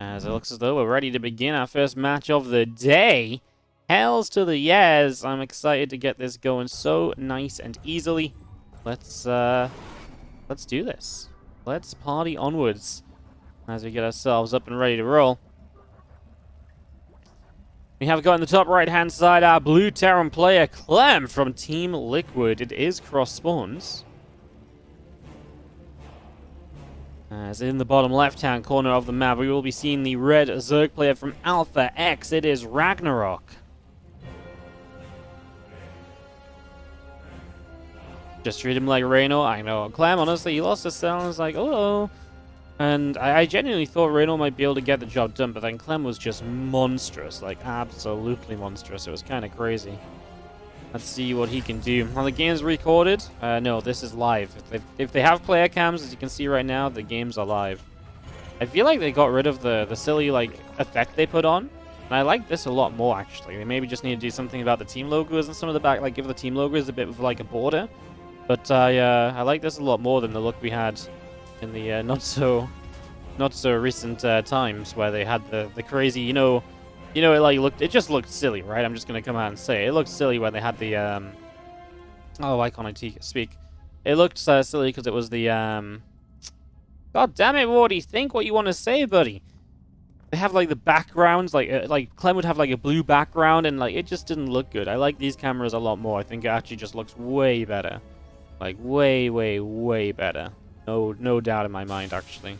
As it looks as though we're ready to begin our first match of the day. Hells to the yes! I'm excited to get this going so nice and easily. Let's do this. Let's party onwards as we get ourselves up and ready to roll. We have got in the top right-hand side our blue Terran player, Clem, from Team Liquid. It is cross spawns. As in the bottom left-hand corner of the map, we will be seeing the red Zerg player from Alpha X. It is Ragnarok. Just treat him like Reno. I know. Clem, honestly, he lost his cell and was like, oh. And I genuinely thought Reno might be able to get the job done, but then Clem was just monstrous. Like, absolutely monstrous. It was kind of crazy. Let's see what he can do. Well, the game's recorded. No, this is live. If they have player cams, as you can see right now, the games are live. I feel like they got rid of the silly, like, effect they put on. And I like this a lot more, actually. They maybe just need to do something about the team logos and some of the back, like, give the team logos a bit of, like, a border. But I like this a lot more than the look we had in the not so recent times where they had the crazy, it just looked silly, right? I'm just gonna come out and say it looked silly when they had the oh, why can't I speak? It looked silly because it was the God damn it, Wardy, think what you want to say, buddy. They have like the backgrounds, like Clem would have like a blue background, and like it just didn't look good. I like these cameras a lot more. I think it actually just looks way better, like way better. No doubt in my mind, actually.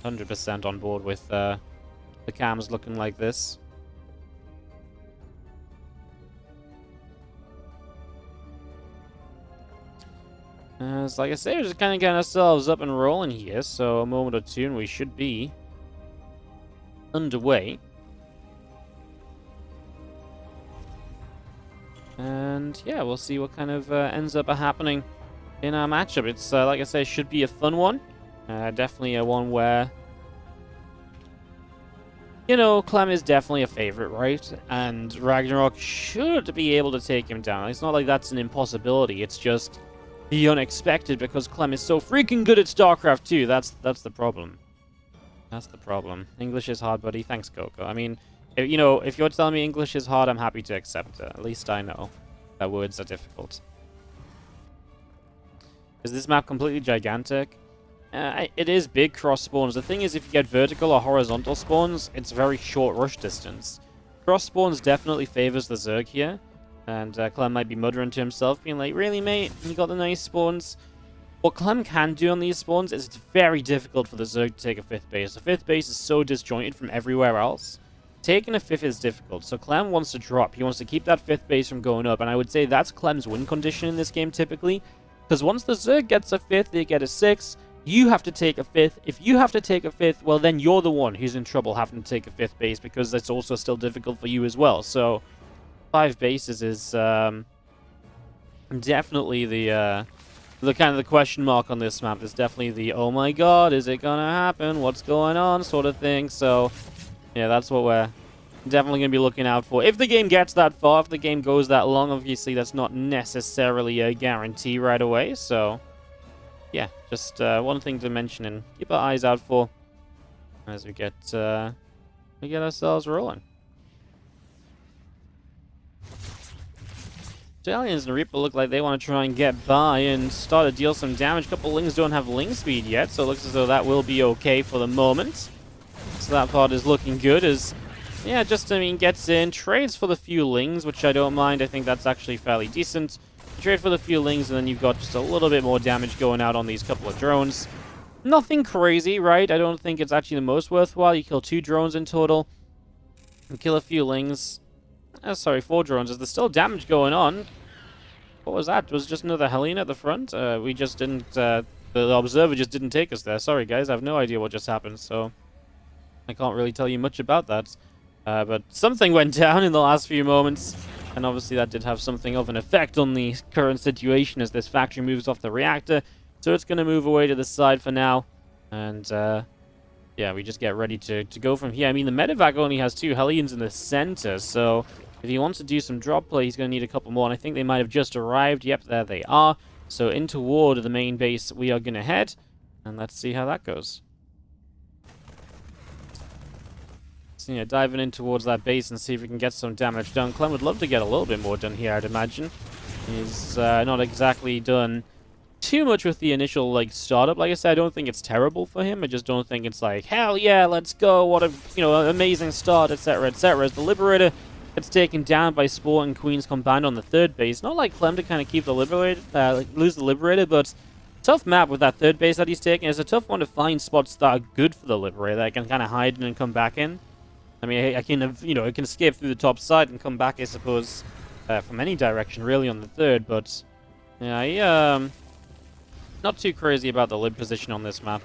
100% on board with the cams looking like this. So like I say, we're just kind of getting ourselves up and rolling here, so a moment or two and we should be underway. And yeah, we'll see what kind of ends up happening in our matchup. It's, like I say, should be a fun one. Definitely a one where, Clem is definitely a favorite, right? And Ragnarok should be able to take him down. It's not like that's an impossibility. It's just the unexpected because Clem is so freaking good at StarCraft 2. That's the problem. That's the problem. English is hard, buddy. Thanks, Coco. I mean, if you're telling me English is hard, I'm happy to accept it. At least I know that words are difficult. Is this map completely gigantic? It is big cross spawns. The thing is, if you get vertical or horizontal spawns, it's very short rush distance. Cross spawns definitely favors the Zerg here. And Clem might be muttering to himself, being like, really, mate? You got the nice spawns? What Clem can do on these spawns is it's very difficult for the Zerg to take a 5th base. The 5th base is so disjointed from everywhere else. Taking a 5th is difficult, so Clem wants to drop. He wants to keep that 5th base from going up, and I would say that's Clem's win condition in this game, typically. Because once the Zerg gets a 5th, they get a 6th. You have to take a 5th. If you have to take a 5th, well, then you're the one who's in trouble having to take a 5th base, because that's also still difficult for you as well. So 5 bases is definitely the kind of the question mark on this map. There's definitely the, oh my god, is it gonna happen? What's going on? Sort of thing. So, yeah, that's what we're definitely going to be looking out for. If the game gets that far, if the game goes that long, obviously that's not necessarily a guarantee right away. So, yeah, just one thing to mention and keep our eyes out for as we get ourselves rolling. Aliens and Reaper look like they want to try and get by and start to deal some damage. A couple Lings don't have Ling speed yet, so it looks as though that will be okay for the moment. So that part is looking good as, yeah, just, gets in, trades for the few Lings, which I don't mind. I think that's actually fairly decent. Trade for the few Lings, and then you've got just a little bit more damage going out on these couple of drones. Nothing crazy, right? I don't think it's actually the most worthwhile. You kill 2 drones in total. And kill a few Lings. Sorry, 4 drones. Is there still damage going on? What was that? Was just another Helene at the front? We just didn't... the observer just didn't take us there. Sorry, guys. I have no idea what just happened, so I can't really tell you much about that. But something went down in the last few moments, and obviously that did have something of an effect on the current situation as this factory moves off the reactor. So it's going to move away to the side for now, and yeah, we just get ready to go from here. I mean, the medevac only has 2 Hellions in the center, so if he wants to do some drop play, he's going to need a couple more, and I think they might have just arrived. Yep, there they are. So in toward the main base we are going to head, and let's see how that goes. diving in towards that base and see if we can get some damage done. Clem would love to get a little bit more done here, I'd imagine. He's not exactly done too much with the initial, like, startup. Like I said, I don't think it's terrible for him. I just don't think it's like, hell yeah, let's go, what a, amazing start, etc., etc. As the Liberator gets taken down by Sport and Queens combined on the third base. Not like Clem to kind of keep the Liberator, lose the Liberator, but tough map with that third base that he's taking. It's a tough one to find spots that are good for the Liberator that can kind of hide in and come back in. I mean, I can, it can escape through the top side and come back, I suppose, from any direction, really, on the third, but yeah, not too crazy about the lib position on this map.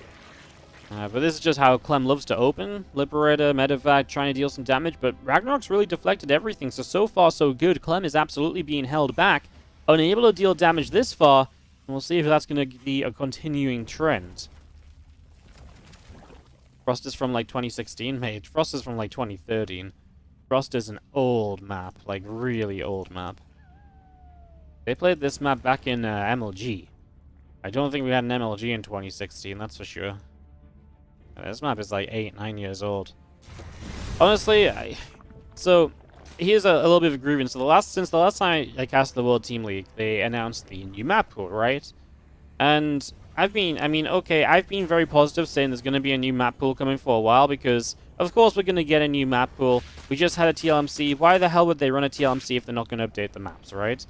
But this is just how Clem loves to open. Liberator, Medevac, trying to deal some damage, but Ragnarok's really deflected everything, so far so good. Clem is absolutely being held back, unable to deal damage this far, and we'll see if that's going to be a continuing trend. Frost is from, like, 2016, mate. Frost is from, like, 2013. Frost is an old map, like, really old map. They played this map back in MLG. I don't think we had an MLG in 2016, that's for sure. This map is like 8-9 years old. Honestly, so here's a little bit of a grievance. So since the last time I cast the World Team League, they announced the new map pool, right? And I've been very positive saying there's going to be a new map pool coming for a while because, of course, we're going to get a new map pool. We just had a TLMC. Why the hell would they run a TLMC if they're not going to update the maps, right?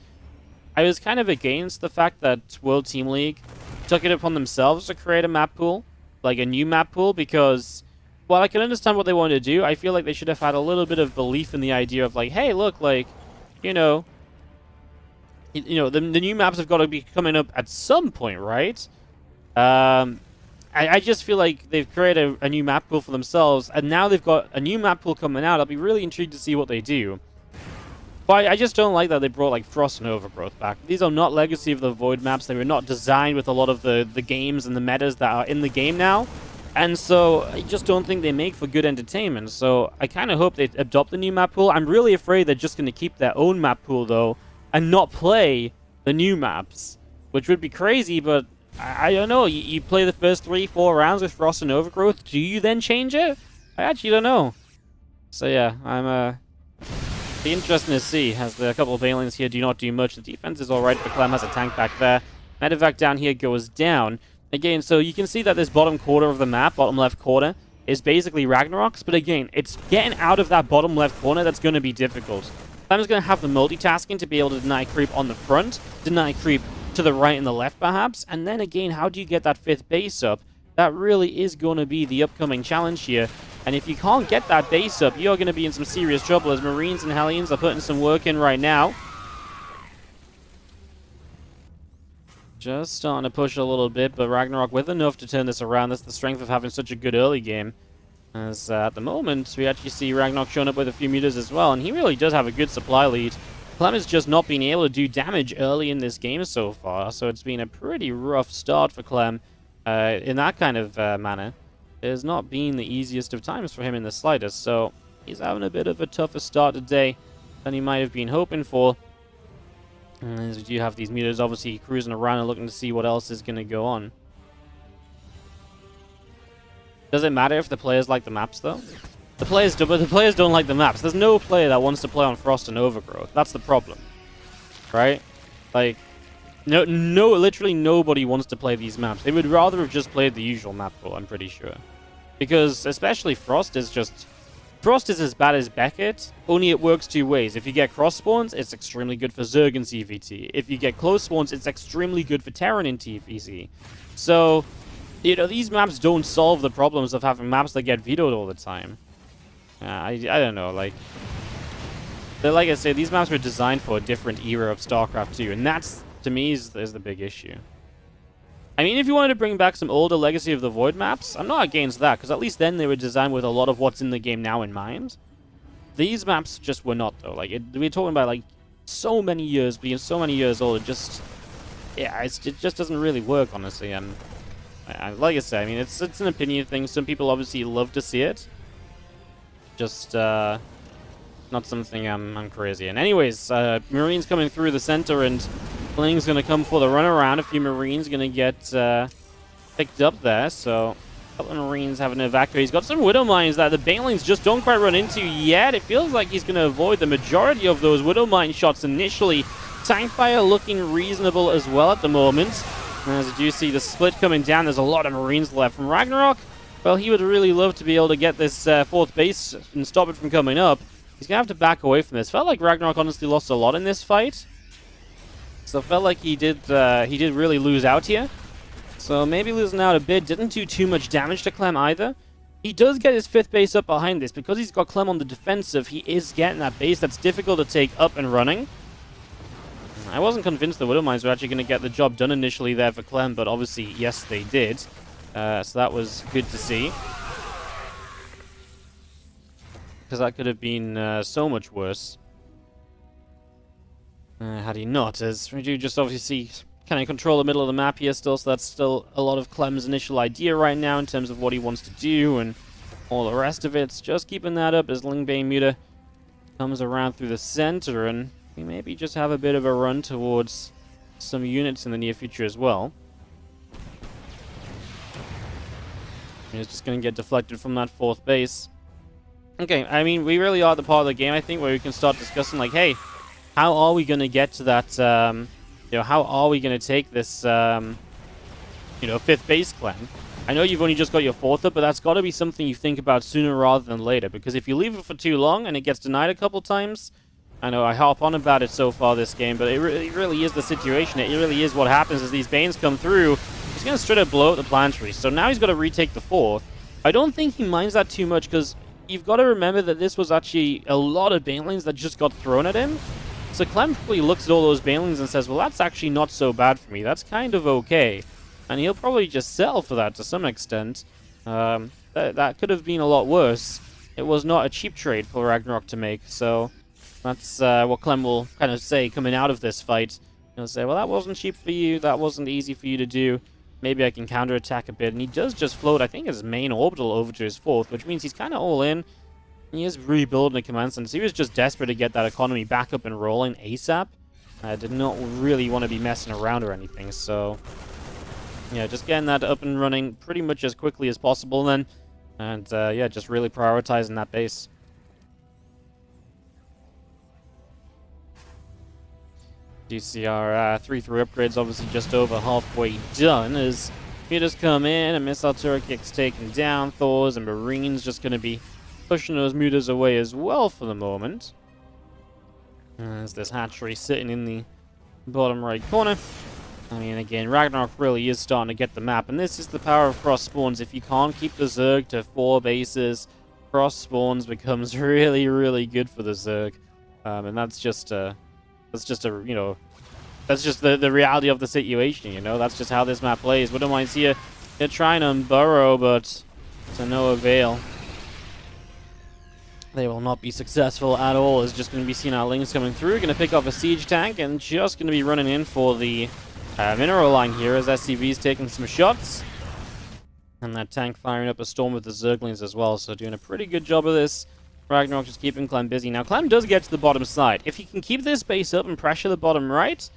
I was kind of against the fact that World Team League took it upon themselves to create a map pool, like a new map pool, because while I can understand what they wanted to do, I feel like they should have had a little bit of belief in the idea of like, hey, look, like, the new maps have got to be coming up at some point, right? I just feel like they've created a new map pool for themselves, and now they've got a new map pool coming out. I'll be really intrigued to see what they do. But I just don't like that they brought, like, Frost and Overgrowth back. These are not Legacy of the Void maps. They were not designed with a lot of the games and the metas that are in the game now. And so I just don't think they make for good entertainment. So I kind of hope they adopt the new map pool. I'm really afraid they're just going to keep their own map pool, though, and not play the new maps, which would be crazy, but I don't know. You play the first 3-4 rounds with Frost and Overgrowth. Do you then change it? I actually don't know. So yeah, I'm be interesting to see, as the couple of aliens here do not do much. The defense is alright, but Clem has a tank back there. Medevac down here goes down. Again, so you can see that this bottom quarter of the map, bottom left corner, is basically Ragnarok's, but again, it's getting out of that bottom left corner that's going to be difficult. Clem's going to have the multitasking to be able to deny creep on the front, deny creep to the right and the left perhaps, and then again, how do you get that fifth base up? That really is going to be the upcoming challenge here. And if you can't get that base up, you're going to be in some serious trouble, as Marines and Hellions are putting some work in right now. Just starting to push a little bit, but Ragnarok with enough to turn this around. That's the strength of having such a good early game. As at the moment, we actually see Ragnarok showing up with a few meters as well, and he really does have a good supply lead. Clem has just not been able to do damage early in this game so far, so it's been a pretty rough start for Clem in that kind of manner. It has not been the easiest of times for him in the slightest, so he's having a bit of a tougher start today than he might have been hoping for. And as we do have these meters obviously cruising around and looking to see what else is going to go on. Does it matter if the players like the maps, though? The players don't like the maps. There's no player that wants to play on Frost and Overgrowth. That's the problem, right? Like, literally nobody wants to play these maps. They would rather have just played the usual map pool, I'm pretty sure. Because, especially Frost is as bad as Beckett, only it works two ways. If you get cross spawns, it's extremely good for Zerg in TVT. If you get close spawns, it's extremely good for Terran in TVC. So, these maps don't solve the problems of having maps that get vetoed all the time. I don't know, like I say, these maps were designed for a different era of StarCraft 2, and that's, to me, is the big issue. I mean, if you wanted to bring back some older Legacy of the Void maps, I'm not against that, because at least then they were designed with a lot of what's in the game now in mind. These maps just were not, though. Like, we're talking about, like, so many years, being so many years old, it just doesn't really work, honestly. And like I said, I mean, it's an opinion thing. Some people obviously love to see it. Just, not something I'm crazy in. Anyways, Marines coming through the center, and Bling's going to come for the runaround. A few Marines going to get picked up there, so couple of Marines having to evacuate. He's got some Widow Mines that the Banelings just don't quite run into yet. It feels like he's going to avoid the majority of those Widow Mine shots initially. Tank fire looking reasonable as well at the moment. And as you do see the split coming down, there's a lot of Marines left from Ragnarok. Well, he would really love to be able to get this fourth base and stop it from coming up. He's going to have to back away from this. Felt like Ragnarok honestly lost a lot in this fight. So felt like he did really lose out here. So maybe losing out a bit. Didn't do too much damage to Clem either. He does get his fifth base up behind this. Because he's got Clem on the defensive, he is getting that base that's difficult to take up and running. I wasn't convinced the Widow Mines were actually going to get the job done initially there for Clem, but obviously, yes, they did. So that was good to see. Because that could have been so much worse. Had he not, as we do just obviously see, can I control the middle of the map here still, so that's still a lot of Clem's initial idea right now in terms of what he wants to do and all the rest of it. Just keeping that up as Lingbane Muta comes around through the center, and we maybe just have a bit of a run towards some units in the near future as well. He's just going to get deflected from that fourth base. Okay, I mean, we really are at the part of the game, I think, where we can start discussing, like, hey, how are we going to get to that, you know, how are we going to take this, you know, fifth base Clem? I know you've only just got your fourth up, but that's got to be something you think about sooner rather than later, because if you leave it for too long and it gets denied a couple times, I know I harp on about it so far this game, but it really is the situation. It really is what happens as these Banes come through. He's going to straight up blow up the planetary, so now he's got to retake the fourth. I don't think he minds that too much, because you've got to remember that this was actually a lot of Banelings that just got thrown at him. So Clem probably looks at all those Banelings and says, well, that's actually not so bad for me. That's kind of okay. And he'll probably just sell for that to some extent. That could have been a lot worse. It was not a cheap trade for Ragnarok to make. So that's what Clem will kind of say coming out of this fight. He'll say, well, that wasn't cheap for you. That wasn't easy for you to do. Maybe I can counterattack a bit. And he does just float, I think, his main orbital over to his fourth, which means he's kind of all in. He is rebuilding the command center. So he was just desperate to get that economy back up and rolling ASAP. Did not really want to be messing around or anything. So, yeah, just getting that up and running pretty much as quickly as possible then. And, yeah, just really prioritizing that base. You see our 3-3 upgrades obviously just over halfway done as Mutas come in and missile turret gets taken down. Thors and Marines just going to be pushing those Mutas away as well for the moment. There's this hatchery sitting in the bottom right corner. I mean, again, Ragnarok really is starting to get the map, and this is the power of cross spawns. If you can't keep the Zerg to 4 bases, cross spawns becomes really, really good for the Zerg, and that's just the reality of the situation. You know, that's just how this map plays. Widow Mines here, they're trying to burrow, but to no avail. They will not be successful at all. It's just going to be seeing our Lings coming through. Going to pick off a siege tank and just going to be running in for the mineral line here as SCV's taking some shots. And that tank firing up a storm with the Zerglings as well. So doing a pretty good job of this. Ragnarok just keeping Clem busy. Now Clem does get to the bottom side. If he can keep this base up and pressure the bottom right,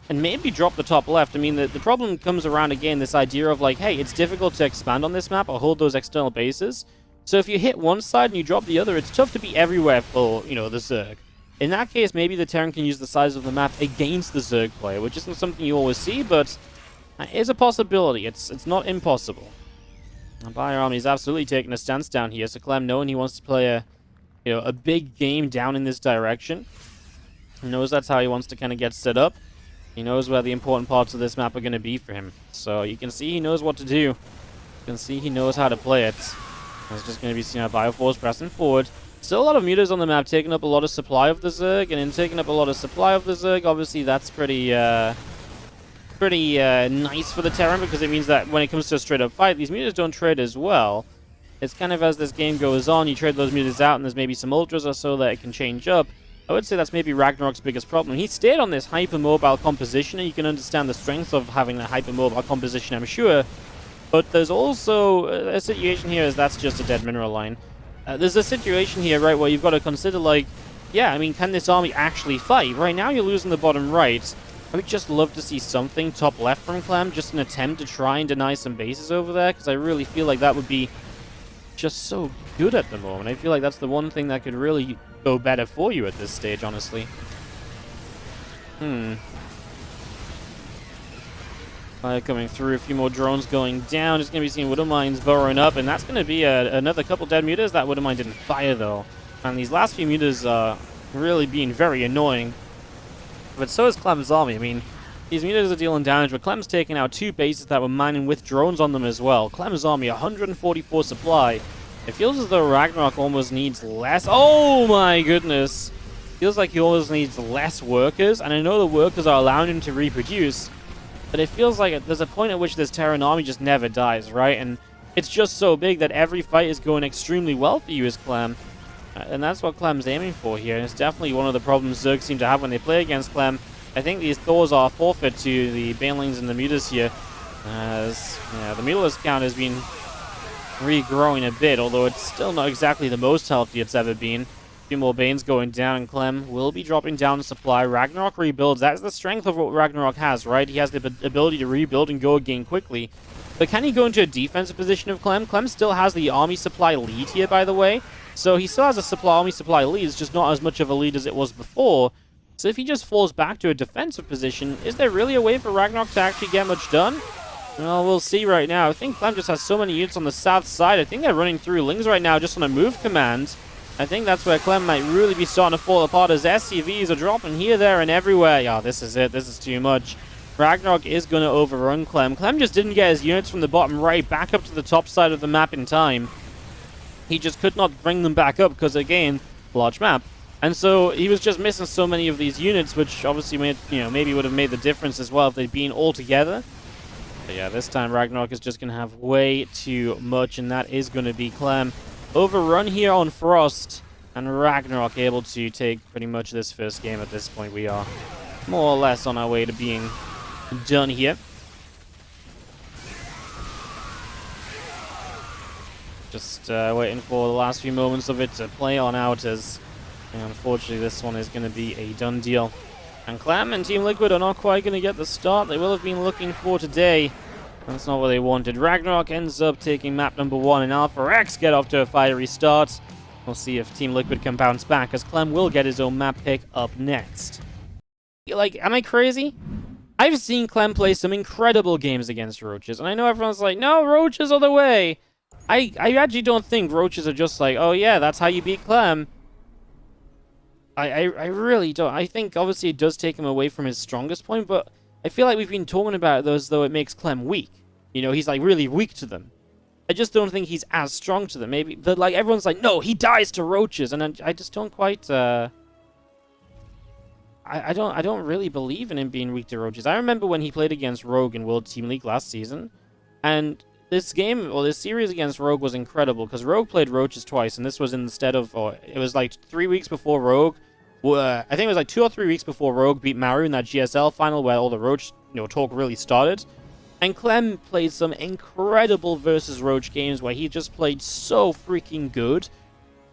and maybe drop the top left, I mean, the problem comes around again, this idea of like, hey, it's difficult to expand on this map or hold those external bases. So if you hit one side and you drop the other, it's tough to be everywhere for, you know, the Zerg. In that case, maybe the Terran can use the size of the map against the Zerg player, which isn't something you always see, but it is a possibility. It's not impossible. And Bio Army is absolutely taking a stance down here, so Clem, knowing he wants to play a big game down in this direction, he knows that's how he wants to kind of get set up. He knows where the important parts of this map are going to be for him. So you can see he knows what to do. You can see he knows how to play it. It's just going to be seeing our Bioforce pressing forward. Still a lot of Mutas on the map, taking up a lot of supply of the Zerg, and in taking up a lot of supply of the Zerg, obviously that's pretty nice for the Terran, because it means that when it comes to a straight-up fight, these Mutas don't trade as well. It's kind of as this game goes on, you trade those Mutas out, and there's maybe some Ultras or so that it can change up. I would say that's maybe Ragnarok's biggest problem. He stayed on this hypermobile composition, and you can understand the strengths of having a hypermobile composition, I'm sure. But there's also a situation here as that's just a dead mineral line. There's a situation here, right, where you've got to consider, like, yeah, I mean, can this army actually fight? Right now you're losing the bottom right. I would just love to see something top left from Clem, just an attempt to try and deny some bases over there, because I really feel like that would be just so good at the moment. I feel like that's the one thing that could really go better for you at this stage, honestly. Fire coming through, a few more drones going down. Just going to be seeing Widow Mines burrowing up, and that's going to be another couple dead mutas. That Widow Mine didn't fire, though. And these last few mutas are really being very annoying. But so is Clem's army. I mean, these mutas are dealing damage, but Clem's taking out 2 bases that were mining with drones on them as well. Clem's army, 144 supply. It feels as though Ragnarok almost needs less. Oh my goodness. Feels like he almost needs less workers, and I know the workers are allowing him to reproduce, but it feels like there's a point at which this Terran army just never dies, right? And it's just so big that every fight is going extremely well for you as Clem. And that's what Clem's aiming for here, and it's definitely one of the problems Zerg seem to have when they play against Clem. I think these Thors are forfeit to the Banelings and the Mutas here, as the Mutalist count has been regrowing a bit, although it's still not exactly the most healthy it's ever been. A few more Banes going down, and Clem will be dropping down the supply. Ragnarok rebuilds. That's the strength of what Ragnarok has, right? He has the ability to rebuild and go again quickly. But can he go into a defensive position of Clem? Clem still has the army supply lead here, by the way. So he still has a army supply lead. It's just not as much of a lead as it was before. So if he just falls back to a defensive position, is there really a way for Ragnarok to actually get much done? Well, we'll see right now. I think Clem just has so many units on the south side. I think they're running through Lings right now just on a move command. I think that's where Clem might really be starting to fall apart, as SCVs are dropping here, there, and everywhere. Yeah, this is it. This is too much. Ragnarok is going to overrun Clem. Clem just didn't get his units from the bottom right back up to the top side of the map in time. He just could not bring them back up because, again, large map. And so he was just missing so many of these units, which obviously made, maybe would have made the difference as well if they'd been all together. But yeah, this time Ragnarok is just going to have way too much, and that is going to be Clem. Overrun here on Frost, and Ragnarok able to take pretty much this first game at this point. We are more or less on our way to being done here. Just waiting for the last few moments of it to play on out, as unfortunately this one is going to be a done deal. And Clem and Team Liquid are not quite going to get the start they will have been looking for today. That's not what they wanted. Ragnarok ends up taking map number 1, and Alpha X get off to a fiery start. We'll see if Team Liquid can bounce back, as Clem will get his own map pick up next. Like, am I crazy? I've seen Clem play some incredible games against Roaches, and I know everyone's like, no, Roaches are the way. I actually don't think Roaches are just like, oh yeah, that's how you beat Clem. I really don't. I think obviously it does take him away from his strongest point, but I feel like we've been talking about it as though it makes Clem weak. He's like really weak to them. I just don't think he's as strong to them. Maybe, but like everyone's like, no, he dies to Roaches, and I just don't quite. I don't really believe in him being weak to Roaches. I remember when he played against Rogue in World Team League last season, and this game, or this series against Rogue was incredible, because Rogue played Roaches twice, and this was instead of, or it was like 3 weeks before Rogue. I think it was like 2 or 3 weeks before Rogue beat Maru in that GSL final where all the Roach talk really started. And Clem played some incredible versus Roach games where he just played so freaking good.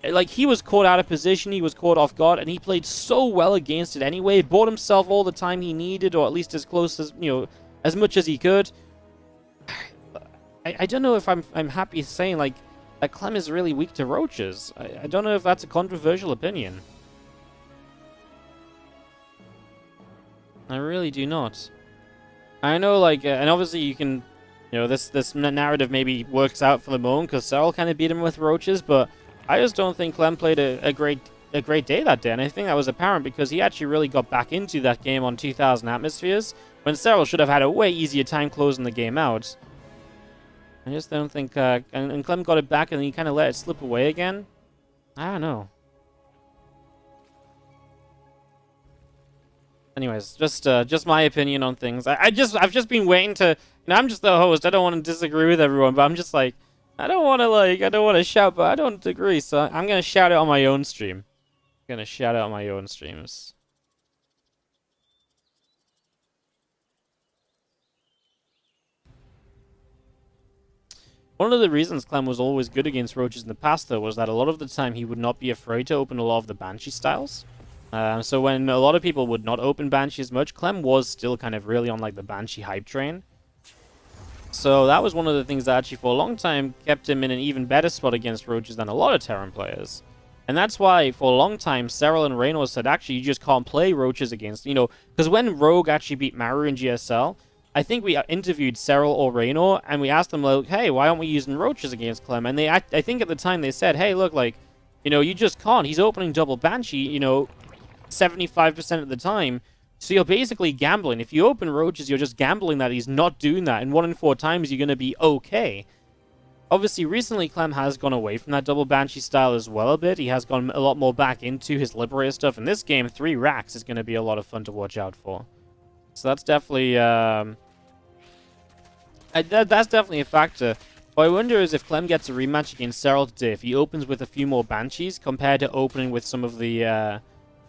Like, he was caught out of position, he was caught off guard, and he played so well against it anyway. Bought himself all the time he needed, or at least as close as, as much as he could. I don't know if I'm happy saying, like, that Clem is really weak to Roaches. I don't know if that's a controversial opinion. I really do not. I know, like, and obviously you can, this narrative maybe works out for the moment because Cyril kind of beat him with Roaches, but I just don't think Clem played a great day that day, and I think that was apparent because he actually really got back into that game on 2,000 Atmospheres, when Cyril should have had a way easier time closing the game out. I just don't think, and Clem got it back and he kind of let it slip away again. I don't know. Anyways, just my opinion on things. I've just been waiting to, I'm just the host. I don't want to disagree with everyone, but I'm just like, I don't want to shout, but I don't agree. So I'm gonna shout it on my own stream. I'm gonna shout it on my own streams. One of the reasons Clem was always good against Roaches in the past, though, was that a lot of the time he would not be afraid to open a lot of the Banshee styles. So when a lot of people would not open Banshee as much, Clem was still kind of really on like the Banshee hype train. So that was one of the things that actually for a long time kept him in an even better spot against Roaches than a lot of Terran players. And that's why for a long time Cyril and Reno said actually you just can't play Roaches against, you know, because when Rogue actually beat Maru in GSL, I think we interviewed Cyril or Reno and we asked them like, hey, why aren't we using Roaches against Clem? And I think at the time they said, hey, look, like, you know, you just can't. He's opening double Banshee, you know, 75% of the time. So you're basically gambling. If you open Roaches, you're just gambling that he's not doing that. And 1 in 4 times, you're going to be okay. Obviously, recently, Clem has gone away from that double Banshee style as well a bit. He has gone a lot more back into his Liberator stuff. And this game, 3 racks is going to be a lot of fun to watch out for. So that's definitely... that's definitely a factor. What I wonder is if Clem gets a rematch against Cyril today, if he opens with a few more Banshees compared to opening with some of the...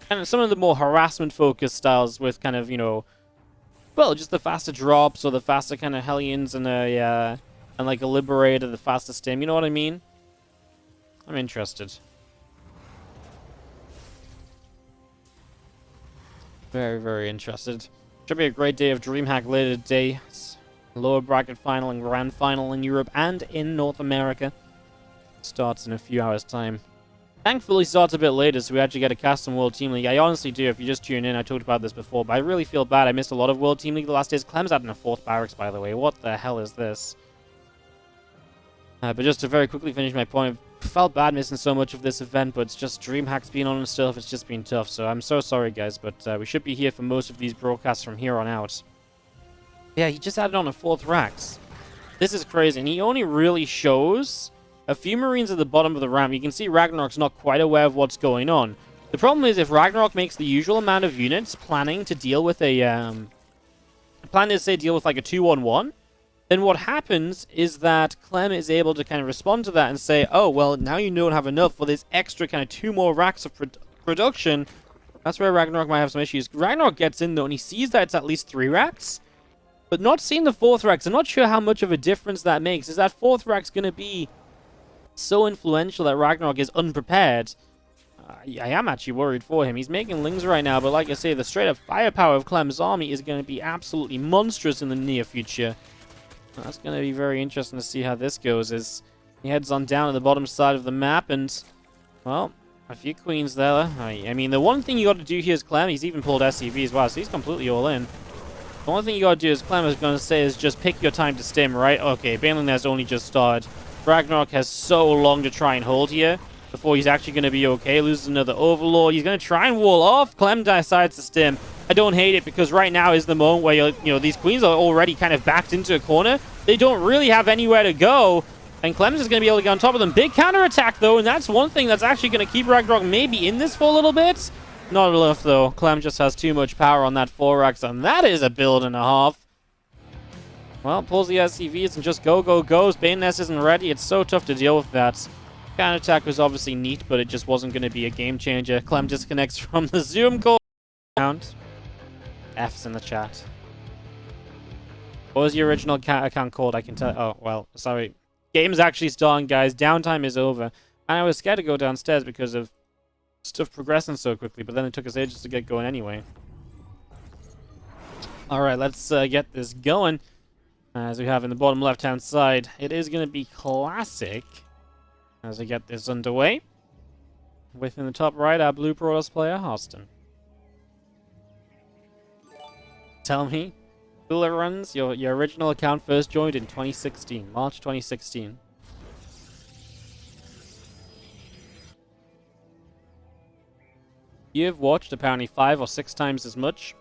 and some of the more harassment-focused styles with kind of, you know, well, just the faster drops or the faster kind of Hellions and and like a Liberator, the faster stim. You know what I mean? I'm interested. Very, very interested. Should be a great day of DreamHack later today. Lower bracket final and grand final in Europe and in North America. Starts in a few hours' time. Thankfully, starts a bit later, so we actually get a custom World Team League. I honestly do, if you just tune in, I talked about this before, but I really feel bad. I missed a lot of World Team League the last days. Clem's adding a 4th barracks, by the way. What the hell is this? But just to very quickly finish my point, I felt bad missing so much of this event, but it's just DreamHack's been on and stuff. It's just been tough, so I'm so sorry, guys, but we should be here for most of these broadcasts from here on out. Yeah, he just added on a 4th racks. This is crazy, and he only really shows a few Marines at the bottom of the ramp. You can see Ragnarok's not quite aware of what's going on. The problem is if Ragnarok makes the usual amount of units planning to deal with a, deal with like a 2-1-1, then what happens is that Clem is able to kind of respond to that and say, oh, well, now you don't have enough for this extra kind of 2 more racks of production. That's where Ragnarok might have some issues. Ragnarok gets in, though, and he sees that it's at least 3 racks, but not seeing the 4th racks. I'm not sure how much of a difference that makes. Is that 4th rack's going to be so influential that Ragnarok is unprepared? I am actually worried for him. He's making Lings right now, but like I say, the straight-up firepower of Clem's army is going to be absolutely monstrous in the near future. That's going to be very interesting to see how this goes as he heads on down to the bottom side of the map, and, well, a few queens there. I mean, the one thing you got to do here is Clem. He's even pulled SCV as well, so he's completely all in. The one thing you got to do is Clem is going to say is just pick your time to stim, right? Okay, Baneling has only just started. Ragnarok has so long to try and hold here before he's actually going to be okay. Loses another Overlord. He's going to try and wall off. Clem decides to stim. I don't hate it because right now is the moment where, you know, these queens are already kind of backed into a corner. They don't really have anywhere to go. And Clem's is going to be able to get on top of them. Big counterattack, though, and that's one thing that's actually going to keep Ragnarok maybe in this for a little bit. Not enough, though. Clem just has too much power on that 4x, and that is a build and a half. Well, pulls the SCVs and just goes. Bane's isn't ready. It's so tough to deal with that. Counterattack was obviously neat, but it just wasn't going to be a game changer. Clem disconnects from the Zoom call. F's in the chat. What was your original account called? I can tell. Oh, well, sorry. Game's actually starting, guys. Downtime is over. And I was scared to go downstairs because of stuff progressing so quickly, but then it took us ages to get going anyway. Alright, let's get this going. As we have in the bottom left-hand side, it is going to be classic as we get this underway. Within the top right, our Blue Protoss player, Austin. Tell me, Cooler Runs, your original account first joined in 2016, March 2016. You've watched apparently 5 or 6 times as much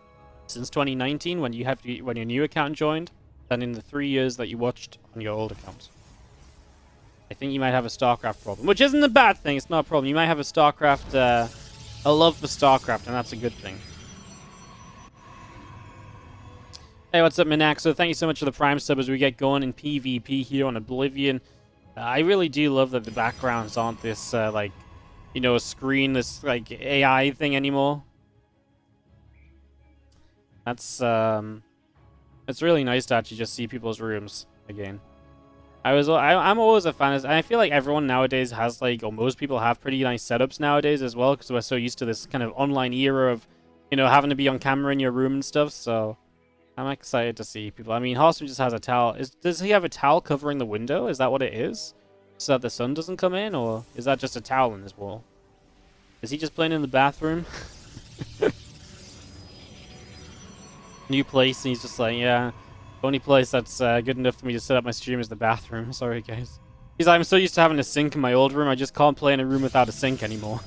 since 2019 when when your new account joined than in the 3 years that you watched on your old account. I think you might have a StarCraft problem, which isn't a bad thing. It's not a problem. You might have a StarCraft, a love for StarCraft, and that's a good thing. Hey, what's up, Minaxo? Thank you so much for the Prime sub as we get going in PvP here on Oblivion. I really do love that the backgrounds aren't this, like, you know, a screen, this, like, AI thing anymore. That's, it's really nice to actually just see people's rooms again. I'm always a fan of, and I feel like everyone nowadays has like, or most people have pretty nice setups nowadays as well, because we're so used to this kind of online era of, having to be on camera in your room and stuff. So I'm excited to see people. I mean, Hearthstone just has a towel. Does he have a towel covering the window? Is that what it is? So that the sun doesn't come in, or is that just a towel in his wall? Is he just playing in the bathroom? New place, and he's just like, yeah. Only place that's good enough for me to set up my stream is the bathroom. Sorry, guys. He's like, I'm so used to having a sink in my old room, I just can't play in a room without a sink anymore.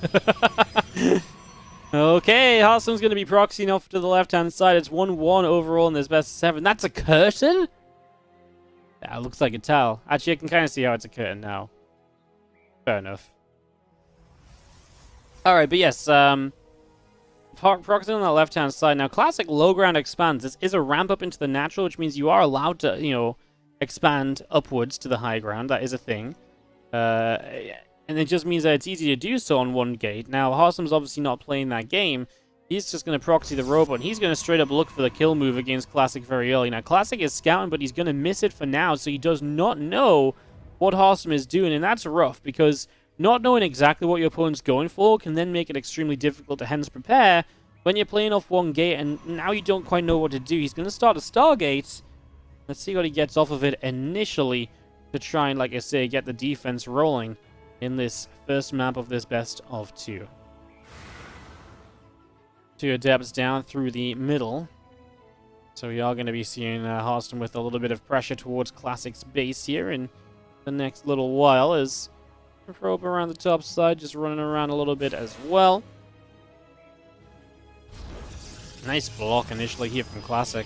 Okay, Hearthstone's going to be proxying off to the left-hand side. It's 1-1 overall in this best of 7. That's a curtain? That looks like a towel. Actually, I can kind of see how it's a curtain now. Fair enough. Alright, but yes, proxying on the left-hand side. Now, classic low ground expands. This is a ramp up into the natural, which means you are allowed to, expand upwards to the high ground. That is a thing. And it just means that it's easy to do so on one gate. Now, Hearthstone's obviously not playing that game. He's just going to proxy the robot, and he's going to straight up look for the kill move against Classic very early. Now, Classic is scouting, but he's going to miss it for now, so he does not know what Hearthstone is doing, and that's rough, because not knowing exactly what your opponent's going for can then make it extremely difficult to hence prepare when you're playing off one gate, and now you don't quite know what to do. He's going to start a Stargate. Let's see what he gets off of it initially to try and, like I say, get the defense rolling in this first map of this best of 2. 2 adepts down through the middle. So we are going to be seeing Hearthstone with a little bit of pressure towards Classic's base here in the next little while, as probe around the top side, just running around a little bit as well. Nice block initially here from Classic.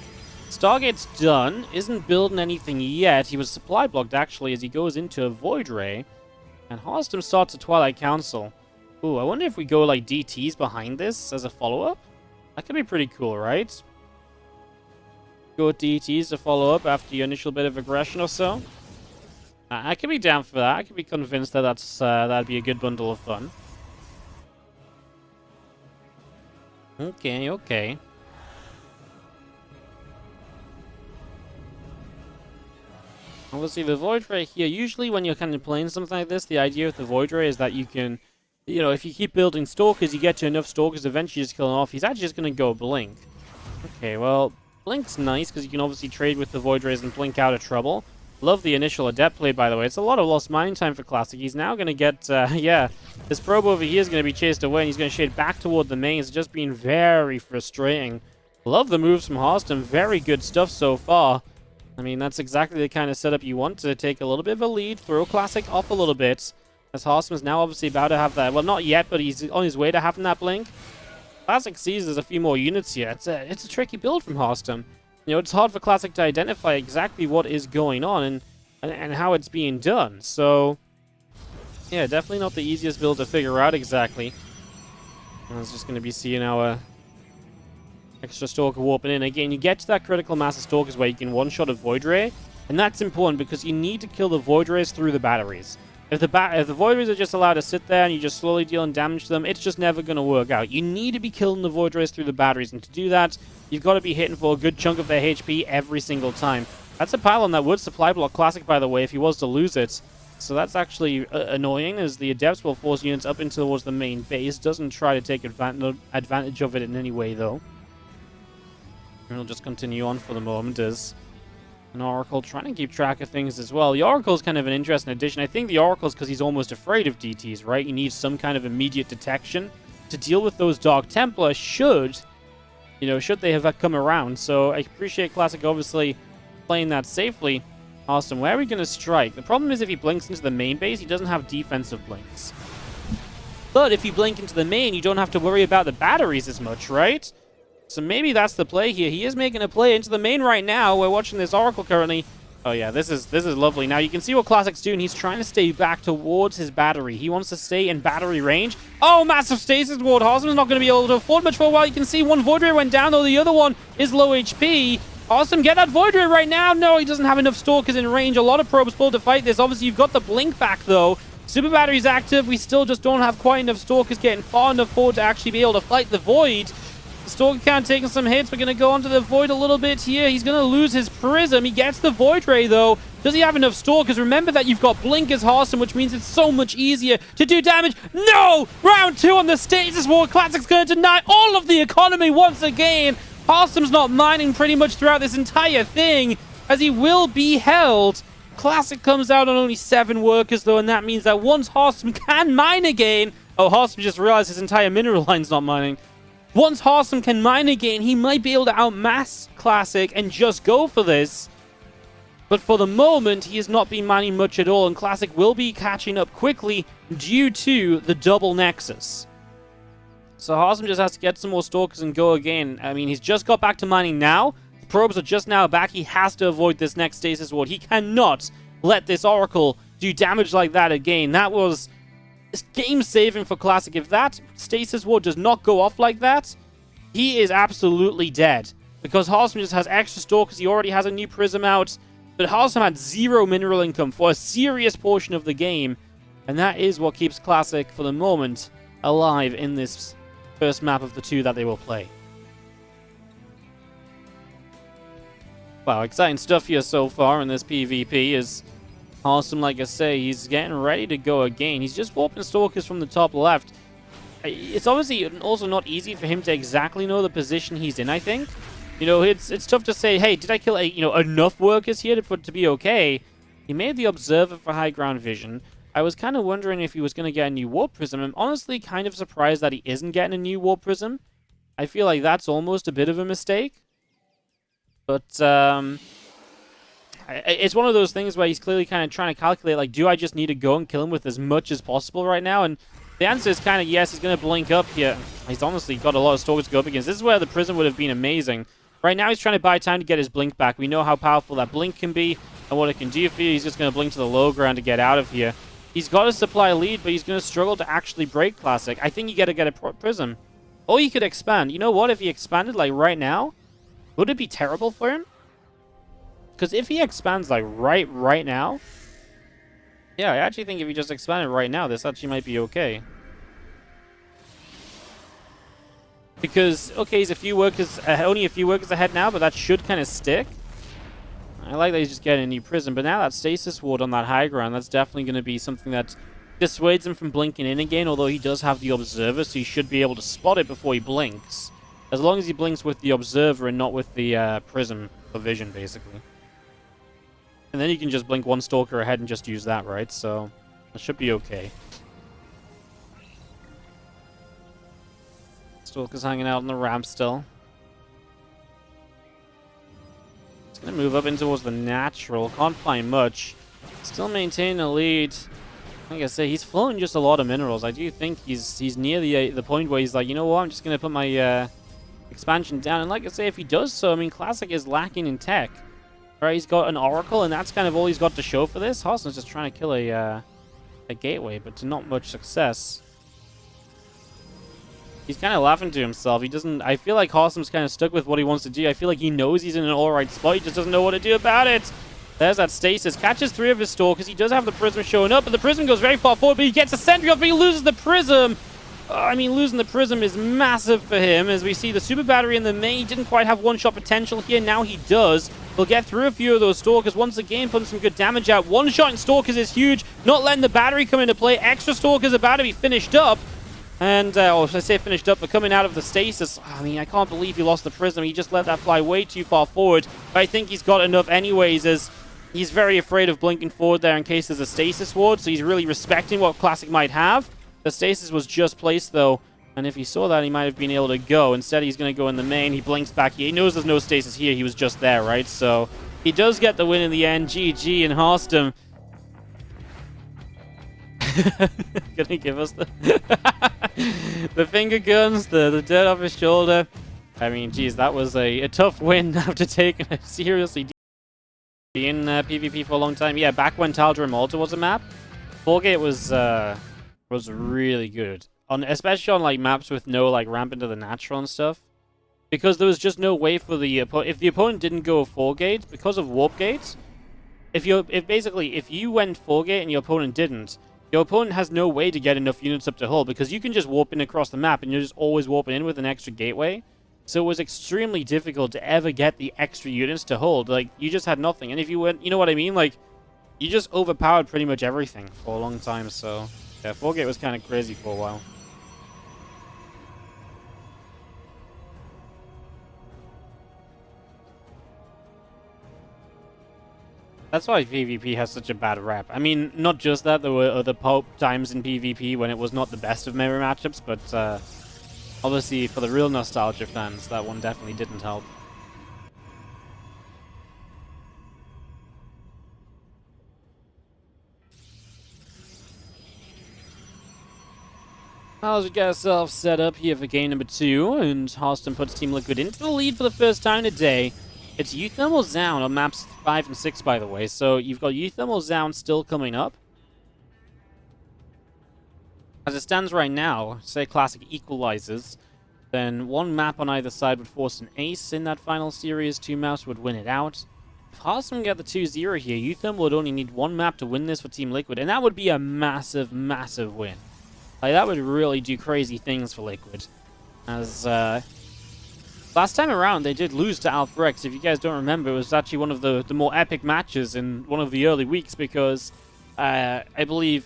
Stargate's done, isn't building anything yet. He was supply blocked actually as he goes into a Void Ray. And Hearthstone starts a Twilight Council. Ooh, I wonder if we go like DTs behind this as a follow-up? That could be pretty cool, right? Go with DTs to follow up after your initial bit of aggression or so. I could be down for that. I could be convinced that that'd be a good bundle of fun. Okay. Obviously, the Void Ray here, usually when you're kind of playing something like this, the idea with the Void Ray is that you can, if you keep building Stalkers, you get to enough Stalkers, eventually just kill them off. He's actually just going to go Blink. Okay, well, Blink's nice, because you can obviously trade with the Void Rays and Blink out of trouble. Love the initial Adept play, by the way. It's a lot of lost mining time for Classic. He's now going to get, this probe over here is going to be chased away, and he's going to shade back toward the main. It's just been very frustrating. Love the moves from Hearthstone. Very good stuff so far. I mean, that's exactly the kind of setup you want to take a little bit of a lead, throw Classic off a little bit. As Hearthstone's now obviously about to have that. Well, not yet, but he's on his way to having that Blink. Classic sees there's a few more units here. It's a tricky build from Hearthstone. It's hard for Classic to identify exactly what is going on and how it's being done. So, yeah, definitely not the easiest build to figure out exactly. I was just going to be seeing our extra Stalker warping in. Again, you get to that critical mass of Stalkers where you can one-shot a Void Ray, and that's important because you need to kill the Void Rays through the batteries. If the Void Rays are just allowed to sit there and you just slowly dealing damage to them, it's just never going to work out. You need to be killing the Void Rays through the batteries, and to do that, you've got to be hitting for a good chunk of their HP every single time. That's a pylon that would supply block Classic, by the way, if he was to lose it. So that's actually annoying, as the Adepts will force units up into towards the main base. Doesn't try to take advantage of it in any way, though. And we'll just continue on for the moment as an Oracle trying to keep track of things as well. The Oracle's kind of an interesting addition. I think the Oracle's because he's almost afraid of DTs, right? You need some kind of immediate detection to deal with those Dark Templar should they have come around. So I appreciate Classic obviously playing that safely. Awesome. Where are we going to strike? The problem is if he blinks into the main base, he doesn't have defensive blinks. But if you blink into the main, you don't have to worry about the batteries as much, right? So maybe that's the play here. He is making a play into the main right now. We're watching this Oracle currently. Oh yeah, this is lovely. Now you can see what Classic's doing. He's trying to stay back towards his battery. He wants to stay in battery range. Oh, massive stasis ward. Hearthstone's not going to be able to afford much for a while. You can see one Void Ray went down, though the other one is low HP. Awesome, get that Void Ray right now. No, he doesn't have enough Stalkers in range. A lot of probes pulled to fight this. Obviously, you've got the Blink back, though. Super Battery's active. We still just don't have quite enough Stalkers getting far enough forward to actually be able to fight the Void. The Stalker count taking some hits. We're going to go onto the Void a little bit here. He's going to lose his Prism. He gets the Void Ray, though. Does he have enough Stalkers? Remember that you've got Blink as Hearthstone, which means it's so much easier to do damage. No! Round 2 on the Stasis Ward. Classic's going to deny all of the economy once again. Hearthstone's not mining pretty much throughout this entire thing, as he will be held. Classic comes out on only 7 workers, though, and that means that once Hearthstone can mine again... Oh, Hearthstone just realized his entire mineral line's not mining. Once Hearthstone can mine again, he might be able to outmass Classic and just go for this. But for the moment, he has not been mining much at all, and Classic will be catching up quickly due to the double Nexus. So Hearthstone just has to get some more Stalkers and go again. I mean, he's just got back to mining now. The probes are just now back. He has to avoid this next Stasis Ward. He cannot let this Oracle do damage like that again. That was game-saving for Classic. If that Stasis Ward does not go off like that, he is absolutely dead. Because Hearthstone just has extra Stalkers. He already has a new Prism out. But Hearthstone had 0 mineral income for a serious portion of the game. And that is what keeps Classic, for the moment, alive in this first map of the 2 that they will play. Wow, exciting stuff here so far in this PvP is Hearthstone, like I say, he's getting ready to go again. He's just warping Stalkers from the top left. It's obviously also not easy for him to exactly know the position he's in, I think. You know, it's tough to say, hey, did I kill enough workers here to be okay? He made the Observer for high ground vision. I was kind of wondering if he was going to get a new Warp Prism. I'm honestly kind of surprised that he isn't getting a new Warp Prism. I feel like that's almost a bit of a mistake. But, it's one of those things where he's clearly kind of trying to calculate, like, do I just need to go and kill him with as much as possible right now? And the answer is kind of yes, he's going to blink up here. He's honestly got a lot of Stalkers to go up against. This is where the Prism would have been amazing. Right now, he's trying to buy time to get his blink back. We know how powerful that blink can be and what it can do for you. He's just going to blink to the low ground to get out of here. He's got a supply lead, but he's going to struggle to actually break Classic. I think you got to get a Prism. Or you could expand. You know what? If he expanded, like, right now, would it be terrible for him? Because if he expands, like, right now... Yeah, I actually think if he just expanded right now, this actually might be okay. Because, okay, he's only a few workers ahead now, but that should kind of stick. I like that he's just getting a new Prism, but now that Stasis Ward on that high ground, that's definitely going to be something that dissuades him from blinking in again, although he does have the Observer, so he should be able to spot it before he blinks. As long as he blinks with the Observer and not with the Prism for vision, basically. And then you can just blink one Stalker ahead and just use that, right? So, that should be okay. Stalker's hanging out on the ramp still. It's going to move up in towards the natural. Can't find much. Still maintaining a lead. Like I say, he's flowing just a lot of minerals. I do think he's near the point where he's like, you know what, I'm just going to put my expansion down. And like I say, if he does so, I mean, Classic is lacking in tech. Right, he's got an Oracle, and that's kind of all he's got to show for this. Hearthstone's just trying to kill a gateway, but to not much success. He's kind of laughing to himself. He doesn't... I feel like Hearthstone's kind of stuck with what he wants to do. I feel like he knows he's in an alright spot. He just doesn't know what to do about it. There's that Stasis. Catches 3 of his Stalkers. He does have the Prism showing up, but the Prism goes very far forward, but he gets a Sentry off, but he loses the Prism. I mean, losing the Prism is massive for him, as we see the Super Battery in the main. He didn't quite have one-shot potential here. Now he does. He'll get through a few of those Stalkers. Once again, putting some good damage out. One shot in Stalkers is huge. Not letting the Battery come into play. Extra Stalkers about to be finished up. And, or should I say finished up, but coming out of the Stasis. I mean, I can't believe he lost the Prism. He just let that fly way too far forward. But I think he's got enough anyways, as he's very afraid of blinking forward there in case there's a Stasis Ward. So he's really respecting what Classic might have. The Stasis was just placed, though. And if he saw that, he might have been able to go. Instead, he's going to go in the main. He blinks back. He knows there's no Stasis here. He was just there, right? So he does get the win in the end. GG and Hearthstone. Gonna give us the the finger guns, the dirt off his shoulder. I mean, geez, that was a tough win after taking a seriously in PvP for a long time. Yeah, back when Taldra and Malta was a map, Foregate was really good. Especially on like maps with no like ramp into the natural and stuff, because there was just no way for the if the opponent didn't go 4-gate because of warp gates. If you went 4-gate and your opponent didn't, your opponent has no way to get enough units up to hull, because you can just warp in across the map and you're just always warping in with an extra gateway. So it was extremely difficult to ever get the extra units to hold. Like, you just had nothing. And if you went, you know what I mean? Like, You just overpowered pretty much everything for a long time, so yeah, 4-gate was kind of crazy for a while. That's why PvP has such a bad rep. I mean, not just that, there were other times in PvP when it was not the best of mirror matchups, but obviously for the real nostalgia fans, that one definitely didn't help. As we get ourselves set up here for game number 2, and Hearthstone puts Team Liquid into the lead for the first time today. It's Uthermal Zound on maps 5 and 6, by the way, so you've got Uthermal Zound still coming up. As it stands right now, say Classic equalizes, then one map on either side would force an ace in that final series, 2 maps would win it out. If Hearthstone get the 2-0 here, Uthermal would only need 1 map to win this for Team Liquid, and that would be a massive, massive win. Like, that would really do crazy things for Liquid. As, last time around, they did lose to AlphaX. If you guys don't remember, it was actually one of the more epic matches in one of the early weeks because, I believe,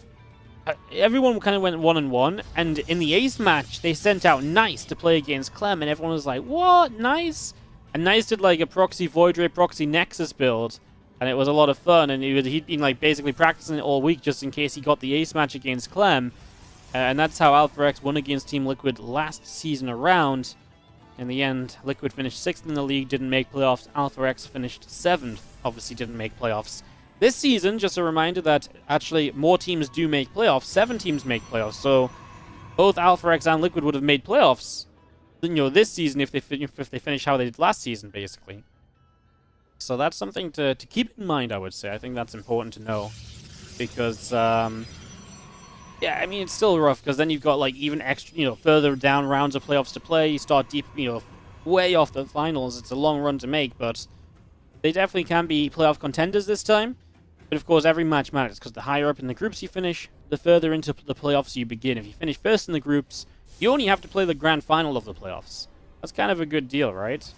everyone kind of went 1-1, and in the ace match, they sent out Nice to play against Clem, and everyone was like, what? Nice? And Nice did, like, a proxy Void Ray, proxy Nexus build, and it was a lot of fun, and he'd been, like, basically practicing it all week just in case he got the ace match against Clem. And that's how AlphaX won against Team Liquid last season around. In the end, Liquid finished 6th in the league, didn't make playoffs. AlphaX finished 7th, obviously didn't make playoffs. This season, just a reminder that actually more teams do make playoffs. 7 teams make playoffs, so both AlphaX and Liquid would have made playoffs, this season if they finish how they did last season, basically. So that's something to keep in mind, I would say. I think that's important to know because yeah, I mean, it's still rough, because then you've got, like, even extra, further down rounds of playoffs to play. You start deep, way off the finals. It's a long run to make, but they definitely can be playoff contenders this time. But, of course, every match matters, because the higher up in the groups you finish, the further into the playoffs you begin. If you finish first in the groups, you only have to play the grand final of the playoffs. That's kind of a good deal, right?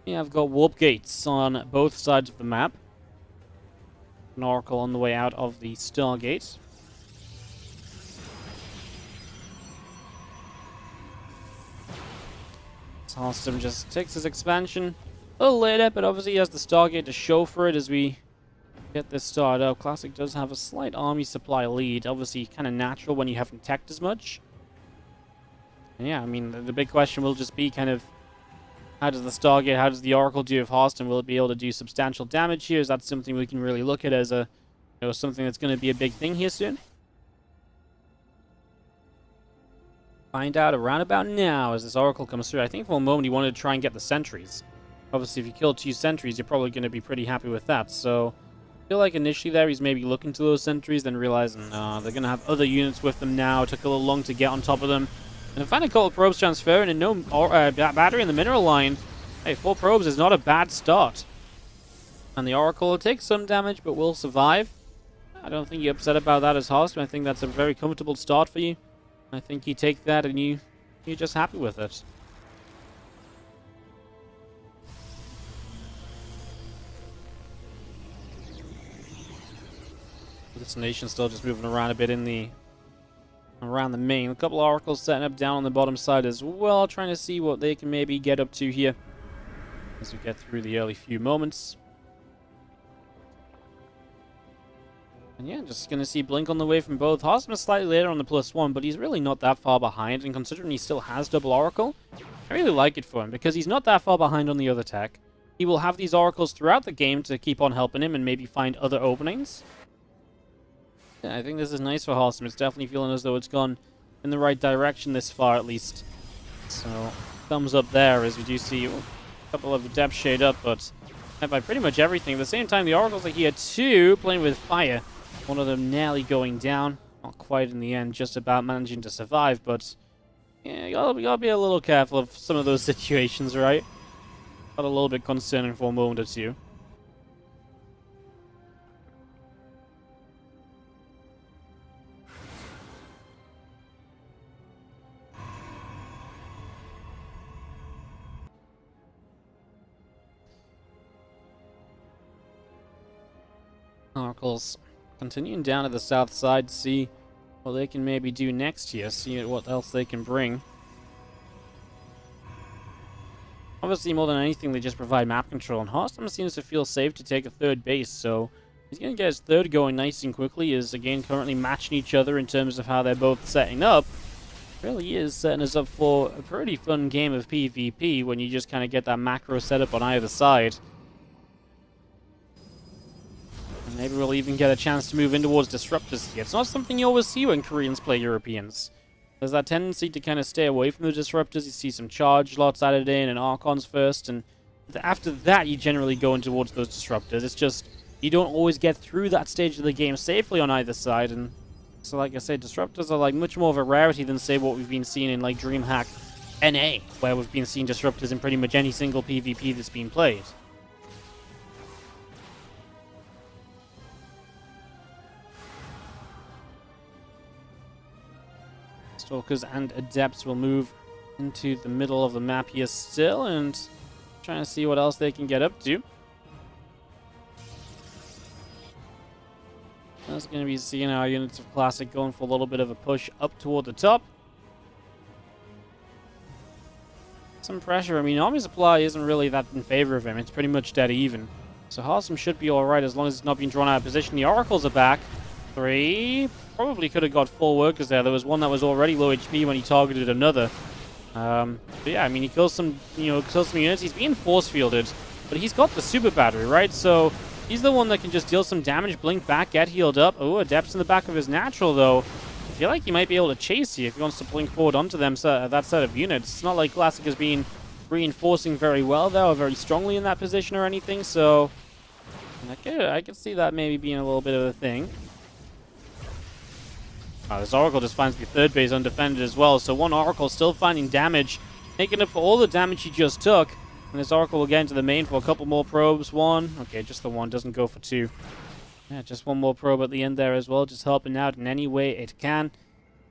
Yeah, I've got warp gates on both sides of the map. An Oracle on the way out of the Stargate. Hearthstone just takes his expansion a little later, but obviously he has the Stargate to show for it as we get this started up. Classic does have a slight army supply lead. Obviously, kind of natural when you haven't teched as much. And yeah, I mean, the big question will just be kind of how does the Stargate, how does the Oracle do if Hearthstone will it be able to do substantial damage here? Is that something we can really look at as a, something that's going to be a big thing here soon? Find out around about now as this Oracle comes through. I think for a moment he wanted to try and get the sentries. Obviously, if you kill 2 sentries, you're probably going to be pretty happy with that. So, I feel like initially there he's maybe looking to those sentries, then realizing they're going to have other units with them now. It took a little long to get on top of them. And if find a couple of probes transferring and no battery in the mineral line, hey, 4 probes is not a bad start. And the Oracle will take some damage, but will survive. I don't think you're upset about that as Hearthstone. I think that's a very comfortable start for you. I think you take that and you're just happy with it. This nation's still just moving around a bit around the main. A couple of Oracles setting up down on the bottom side as well, trying to see what they can maybe get up to here as we get through the early few moments. And yeah, just going to see Blink on the way from both. Hearthstone is slightly later on the +1, but he's really not that far behind, and considering he still has double Oracle, I really like it for him, because he's not that far behind on the other tech. He will have these Oracles throughout the game to keep on helping him and maybe find other openings. Yeah, I think this is nice for Hearthstone. It's definitely feeling as though it's gone in the right direction this far, at least. So, thumbs up there as we do see a couple of depth shade up, but by pretty much everything. At the same time, the Oracles are here too, playing with fire. One of them nearly going down. Not quite in the end, just about managing to survive, but yeah, you gotta be a little careful of some of those situations, right? Got a little bit concerning for a moment or two. Oracles continuing down to the south side to see what they can maybe do next here, see what else they can bring. Obviously, more than anything, they just provide map control, and Hearthstone seems to feel safe to take a third base, so he's going to get his third going nice and quickly, is again currently matching each other in terms of how they're both setting up. Really is setting us up for a pretty fun game of PvP when you just kind of get that macro setup on either side. And maybe we'll even get a chance to move in towards Disruptors here. It's not something you always see when Koreans play Europeans. There's that tendency to kind of stay away from the Disruptors. You see some charge lots added in and Archons first, and after that you generally go in towards those Disruptors. It's just, you don't always get through that stage of the game safely on either side, and so like I said, Disruptors are like much more of a rarity than, say, what we've been seeing in like DreamHack NA, where we've been seeing Disruptors in pretty much any single PvP that's been played. Stalkers and Adepts will move into the middle of the map here still, and trying to see what else they can get up to. That's going to be seeing our units of Classic going for a little bit of a push up toward the top. Some pressure. I mean, Army Supply isn't really that in favor of him. It's pretty much dead even. So Hearthstone should be alright as long as it's not being drawn out of position. The Oracles are back. 3. Probably could have got 4 workers there. There was one that was already low HP when he targeted another. But yeah, I mean, he kills some, kills some units. He's being force fielded, but he's got the super battery, right? So he's the one that can just deal some damage, blink back, get healed up. Oh, Adept's in the back of his natural, though. I feel like he might be able to chase you if he wants to blink forward onto them, that set of units. It's not like Classic has been reinforcing very well, though, or very strongly in that position or anything, so I could see that maybe being a little bit of a thing. This Oracle just finds the third base undefended as well, so one Oracle still finding damage, making up for all the damage he just took. And this Oracle will get into the main for a couple more probes. 1. Okay, just the 1. Doesn't go for 2. Yeah, just one more probe at the end there as well. Just helping out in any way it can.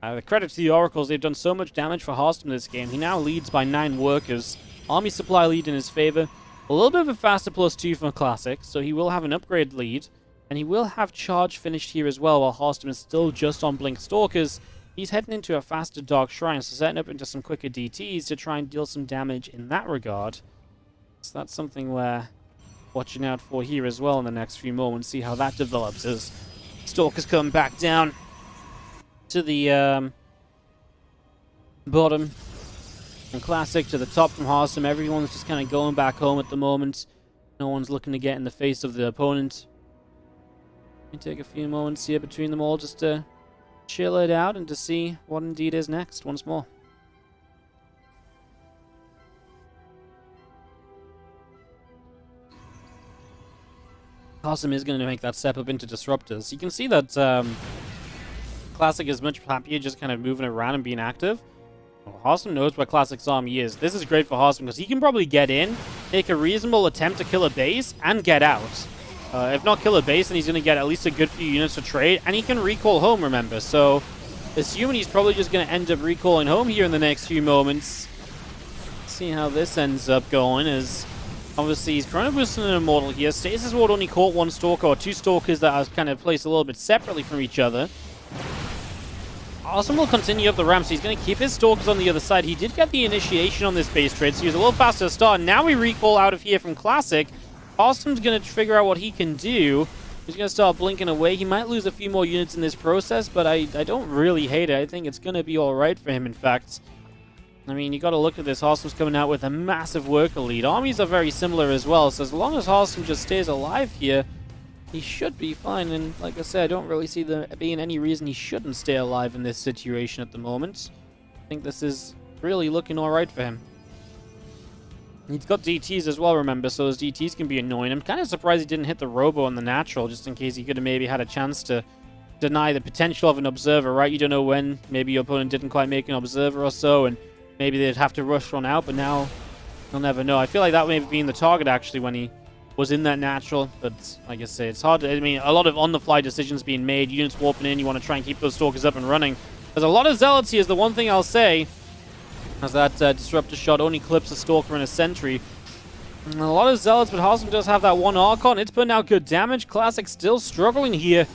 The credit to the Oracles. They've done so much damage for Hearthstone this game. He now leads by 9 workers. Army Supply lead in his favor. A little bit of a faster +2 for Classic, so he will have an upgrade lead. And he will have charge finished here as well, while Hearthstone is still just on Blink Stalkers. He's heading into a faster Dark Shrine, so setting up into some quicker DTs to try and deal some damage in that regard. So that's something we're watching out for here as well in the next few moments, see how that develops as Stalkers come back down to the bottom. And Classic to the top from Hearthstone. Everyone's just kind of going back home at the moment. No one's looking to get in the face of the opponent. Take a few moments here between them all just to chill it out and to see what indeed is next once more. Awesome is going to make that step up into Disruptors. You can see that Classic is much happier just kind of moving around and being active. Well, Hearthstone knows where Classic's army is. This is great for Hearthstone because he can probably get in, make a reasonable attempt to kill a base, and get out. If not kill a base, then he's going to get at least a good few units to trade, and he can recall home, remember. So, assuming he's probably just going to end up recalling home here in the next few moments. See how this ends up going, as obviously he's Chrono Boosting an Immortal here. Stasis Ward only caught 1 Stalker, or 2 Stalkers that are kind of placed a little bit separately from each other. Awesome will continue up the ramp, so he's going to keep his Stalkers on the other side. He did get the initiation on this base trade, so he was a little faster to start. Now we recall out of here from Classic. Hearthstone's going to figure out what he can do. He's going to start blinking away. He might lose a few more units in this process, but I don't really hate it. I think it's going to be alright for him, in fact. I mean, you got to look at this. Hearthstone's coming out with a massive worker lead. Armies are very similar as well, so as long as Hearthstone just stays alive here, he should be fine. And like I said, I don't really see there being any reason he shouldn't stay alive in this situation at the moment. I think this is really looking alright for him. He's got DTs as well, remember, so those DTs can be annoying. I'm kind of surprised he didn't hit the Robo on the natural, just in case he could have maybe had a chance to deny the potential of an Observer, right? You don't know when. Maybe your opponent didn't quite make an Observer or so, and maybe they'd have to rush one out, but now you'll never know. I feel like that may have been the target, actually, when he was in that natural, but like I say, it's hard to, I mean, a lot of on-the-fly decisions being made, units warping in, you want to try and keep those Stalkers up and running. There's a lot of Zealots here, is the one thing I'll say. As that Disruptor shot only clips a Stalker and a Sentry. And a lot of Zealots, but Hearthstone does have that one Archon. It's putting out good damage. Classic still struggling here.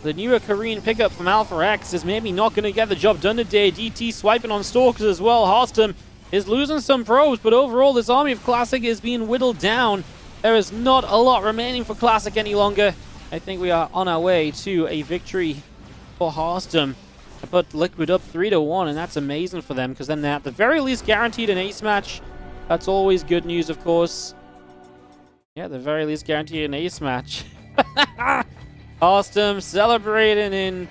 The newer Korean pickup from Alpha X is maybe not going to get the job done today. DT swiping on Stalkers as well. Hearthstone is losing some probes, but overall this army of Classic is being whittled down. There is not a lot remaining for Classic any longer. I think we are on our way to a victory for Hearthstone. I put Liquid up 3-1, and that's amazing for them, because then they're at the very least guaranteed an ace match. That's always good news, of course. Yeah, the very least guaranteed an ace match. Hearthstone celebrating in,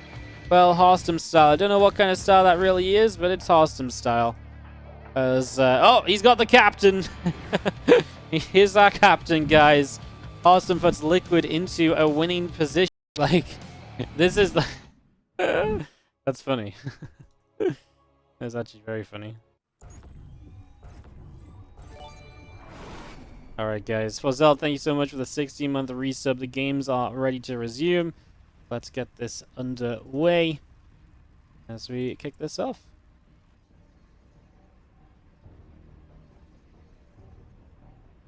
well, Hearthstone style. I don't know what kind of style that really is, but it's Hearthstone style. As, oh, he's got the captain. Here's our captain, guys. Hearthstone puts Liquid into a winning position. Like, this is the... That's funny. That's actually very funny. Alright, guys. Fozell, thank you so much for the 16-month resub. The games are ready to resume. Let's get this underway as we kick this off.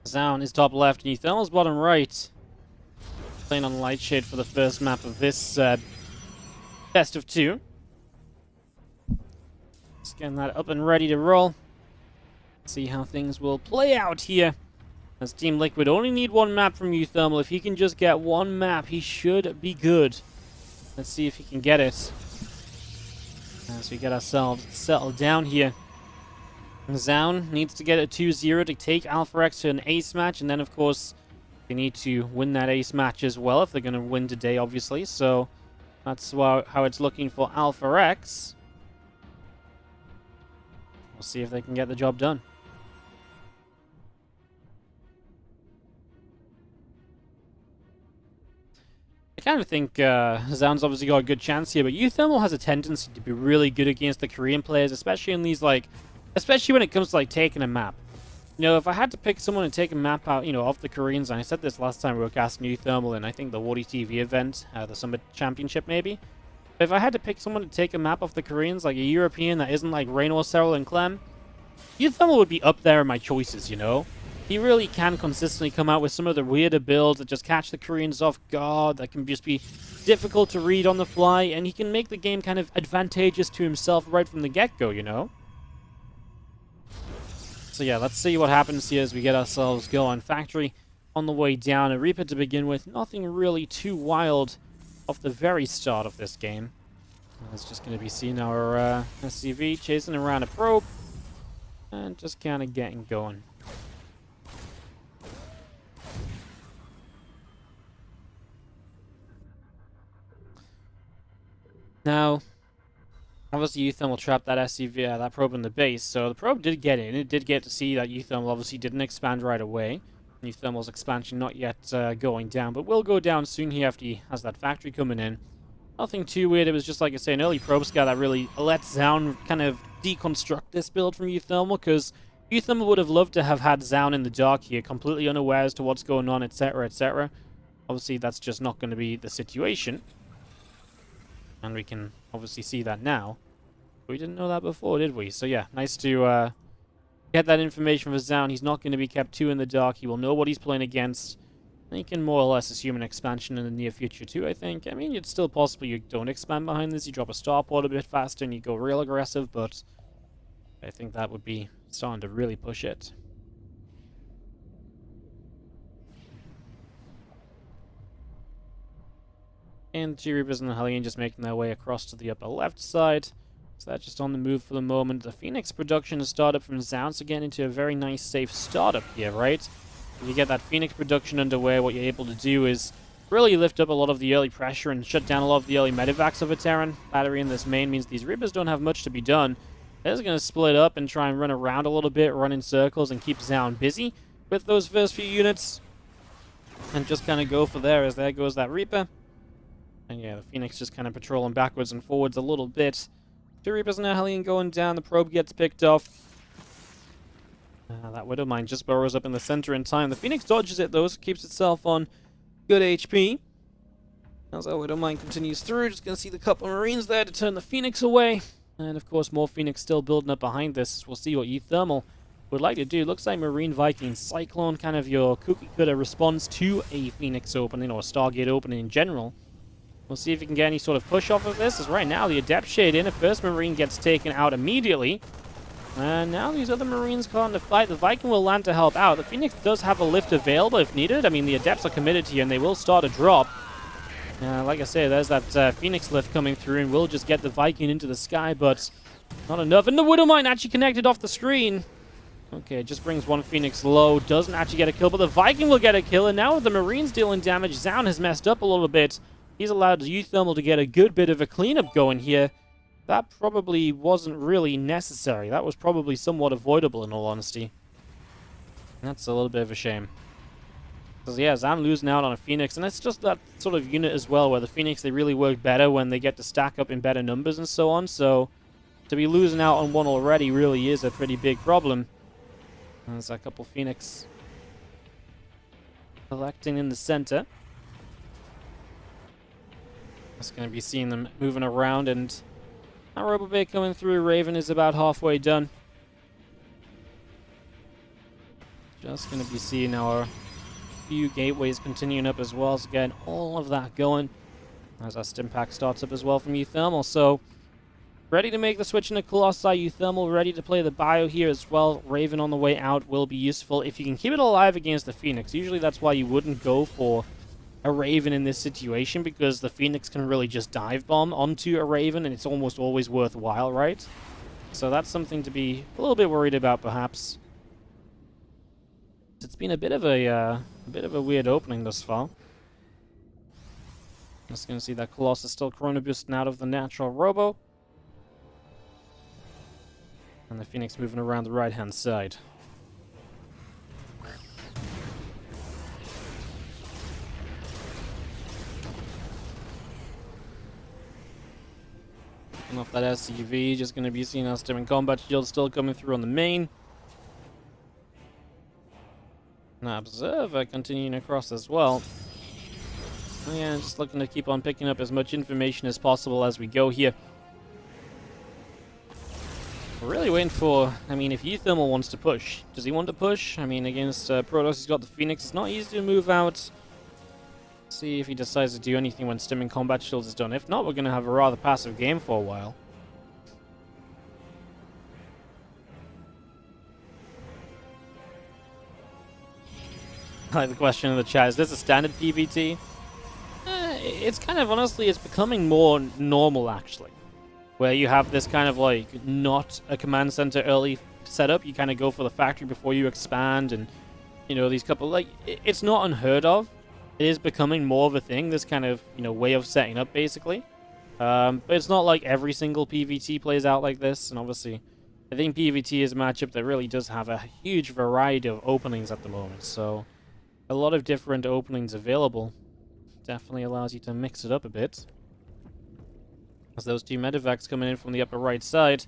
Zoun is top left, and Ethel's bottom right. Playing on Lightshade for the first map of this best of 2. Just getting that up and ready to roll. See how things will play out here. As Team Liquid only need one map from Euthermal. If he can just get one map, he should be good. Let's see if he can get it. As we get ourselves settled down here. Zoun needs to get a 2-0 to take Alpha X to an ace match. And then, of course, they need to win that ace match as well if they're going to win today, obviously. So that's how it's looking for Alpha X. We'll see if they can get the job done. I kind of think Zoun's obviously got a good chance here, but Euthermal has a tendency to be really good against the Korean players, especially in these, like, especially when it comes to, like, taking a map. You know, if I had to pick someone to take a map out, you know, of the Koreans, and I said this last time we were casting Euthermal in, I think, the WardiTV event, the Summit Championship, maybe. But if I had to pick someone to take a map off the Koreans, like a European that isn't like Reynor, Cyril, and Clem, Euthermal would be up there in my choices, you know? He really can consistently come out with some of the weirder builds that just catch the Koreans off guard, that can just be difficult to read on the fly, and he can make the game kind of advantageous to himself right from the get-go, you know? So yeah, let's see what happens here as we get ourselves going. Factory on the way down. A Reaper to begin with. Nothing really too wild off the very start of this game. It's just going to be seeing our SCV chasing around a probe. And just kind of getting going. Now, obviously Euthermal will trap that SCV, that probe in the base, so the probe did get in. It did get to see that Euthermal obviously didn't expand right away. Euthermal's expansion not yet going down, but will go down soon here after he has that factory coming in. Nothing too weird. It was just, like I say, an early probe scout that really lets Zoun kind of deconstruct this build from Euthermal, because Euthermal would have loved to have had Zoun in the dark here, completely unaware as to what's going on, etc., etc. Obviously, that's just not going to be the situation. And we can obviously see that now. We didn't know that before, did we? So yeah, nice to get that information for Zoun. He's not going to be kept too in the dark. He will know what he's playing against. And he can more or less assume an expansion in the near future too, I think. I mean, it's still possible you don't expand behind this. You drop a starport a bit faster and you go real aggressive, but I think that would be starting to really push it. And the Reapers and the Hellion just making their way across to the upper left side. So that's just on the move for the moment. The Phoenix production has started from Zoun, so getting into a very nice, safe startup here, right? If you get that Phoenix production underway, what you're able to do is really lift up a lot of the early pressure and shut down a lot of the early medevacs of a Terran. Battery in this main means these Reapers don't have much to be done. They're just going to split up and try and run around a little bit, run in circles, and keep Zoun busy with those first few units. And just kind of go for there as there goes that Reaper. And yeah, the Phoenix just kind of patrolling backwards and forwards a little bit. 2 Reapers and a Hellion going down. The probe gets picked off. That Widowmine just burrows up in the center in time. The Phoenix dodges it, though, so keeps itself on good HP. As our Widowmine continues through, just going to see the couple of Marines there to turn the Phoenix away. And, of course, more Phoenix still building up behind this. We'll see what Euthermal would like to do. Looks like Marine, Viking, Cyclone, kind of your cookie-cutter response to a Phoenix opening or a Stargate opening in general. We'll see if you can get any sort of push off of this, as right now the Adept Shade in. A first Marine gets taken out immediately. And now these other Marines caught in the fight. The Viking will land to help out. The Phoenix does have a lift available if needed. I mean, the Adepts are committed here, and they will start a drop. Like I say, there's that Phoenix lift coming through, and we'll just get the Viking into the sky, but not enough. And the Widowmine actually connected off the screen. Okay, it just brings one Phoenix low. Doesn't actually get a kill, but the Viking will get a kill. And now with the Marines dealing damage, Zaun has messed up a little bit. He's allowed Euthermal to get a good bit of a cleanup going here. That probably wasn't really necessary. That was probably somewhat avoidable, in all honesty. That's a little bit of a shame. Because, yeah, Zaun losing out on a Phoenix. And it's just that sort of unit as well, where the Phoenix, they really work better when they get to stack up in better numbers and so on. So, to be losing out on one already really is a pretty big problem. There's a couple Phoenix collecting in the center. Just going to be seeing them moving around, and our Robobay coming through. Raven is about halfway done. Just going to be seeing our few gateways continuing up as well, so getting all of that going as our Stimpack starts up as well from Euthermal. So, ready to make the switch into Colossi. Euthermal ready to play the bio here as well. Raven on the way out will be useful if you can keep it alive against the Phoenix. Usually that's why you wouldn't go for a Raven in this situation, because the Phoenix can really just dive bomb onto a Raven, and it's almost always worthwhile, right? So that's something to be a little bit worried about, perhaps. It's been a bit of a weird opening thus far. Just going to see that Colossus still Chrono Boosting out of the natural Robo. And the Phoenix moving around the right-hand side. Picking off that SCV, just going to be seeing us doing combat shield still coming through on the main. Now Observer continuing across as well. Yeah, just looking to keep on picking up as much information as possible as we go here. We're really waiting for, I mean, if Euthermal wants to push. Does he want to push? I mean, against Protoss, he's got the Phoenix. It's not easy to move out. See if he decides to do anything when Stimming Combat Shield is done. If not, we're going to have a rather passive game for a while. I like the question in the chat. Is this a standard PvT? It's kind of, honestly, it's becoming more normal, actually. Where you have this kind of, like, not a command center early setup. You kind of go for the factory before you expand, and, you know, these couple, like, it's not unheard of. It is becoming more of a thing, this kind of, you know, way of setting up, basically. But it's not like every single PvT plays out like this, and obviously, I think PvT is a matchup that really does have a huge variety of openings at the moment, so a lot of different openings available. Definitely allows you to mix it up a bit. As those two medevacs coming in from the upper right side,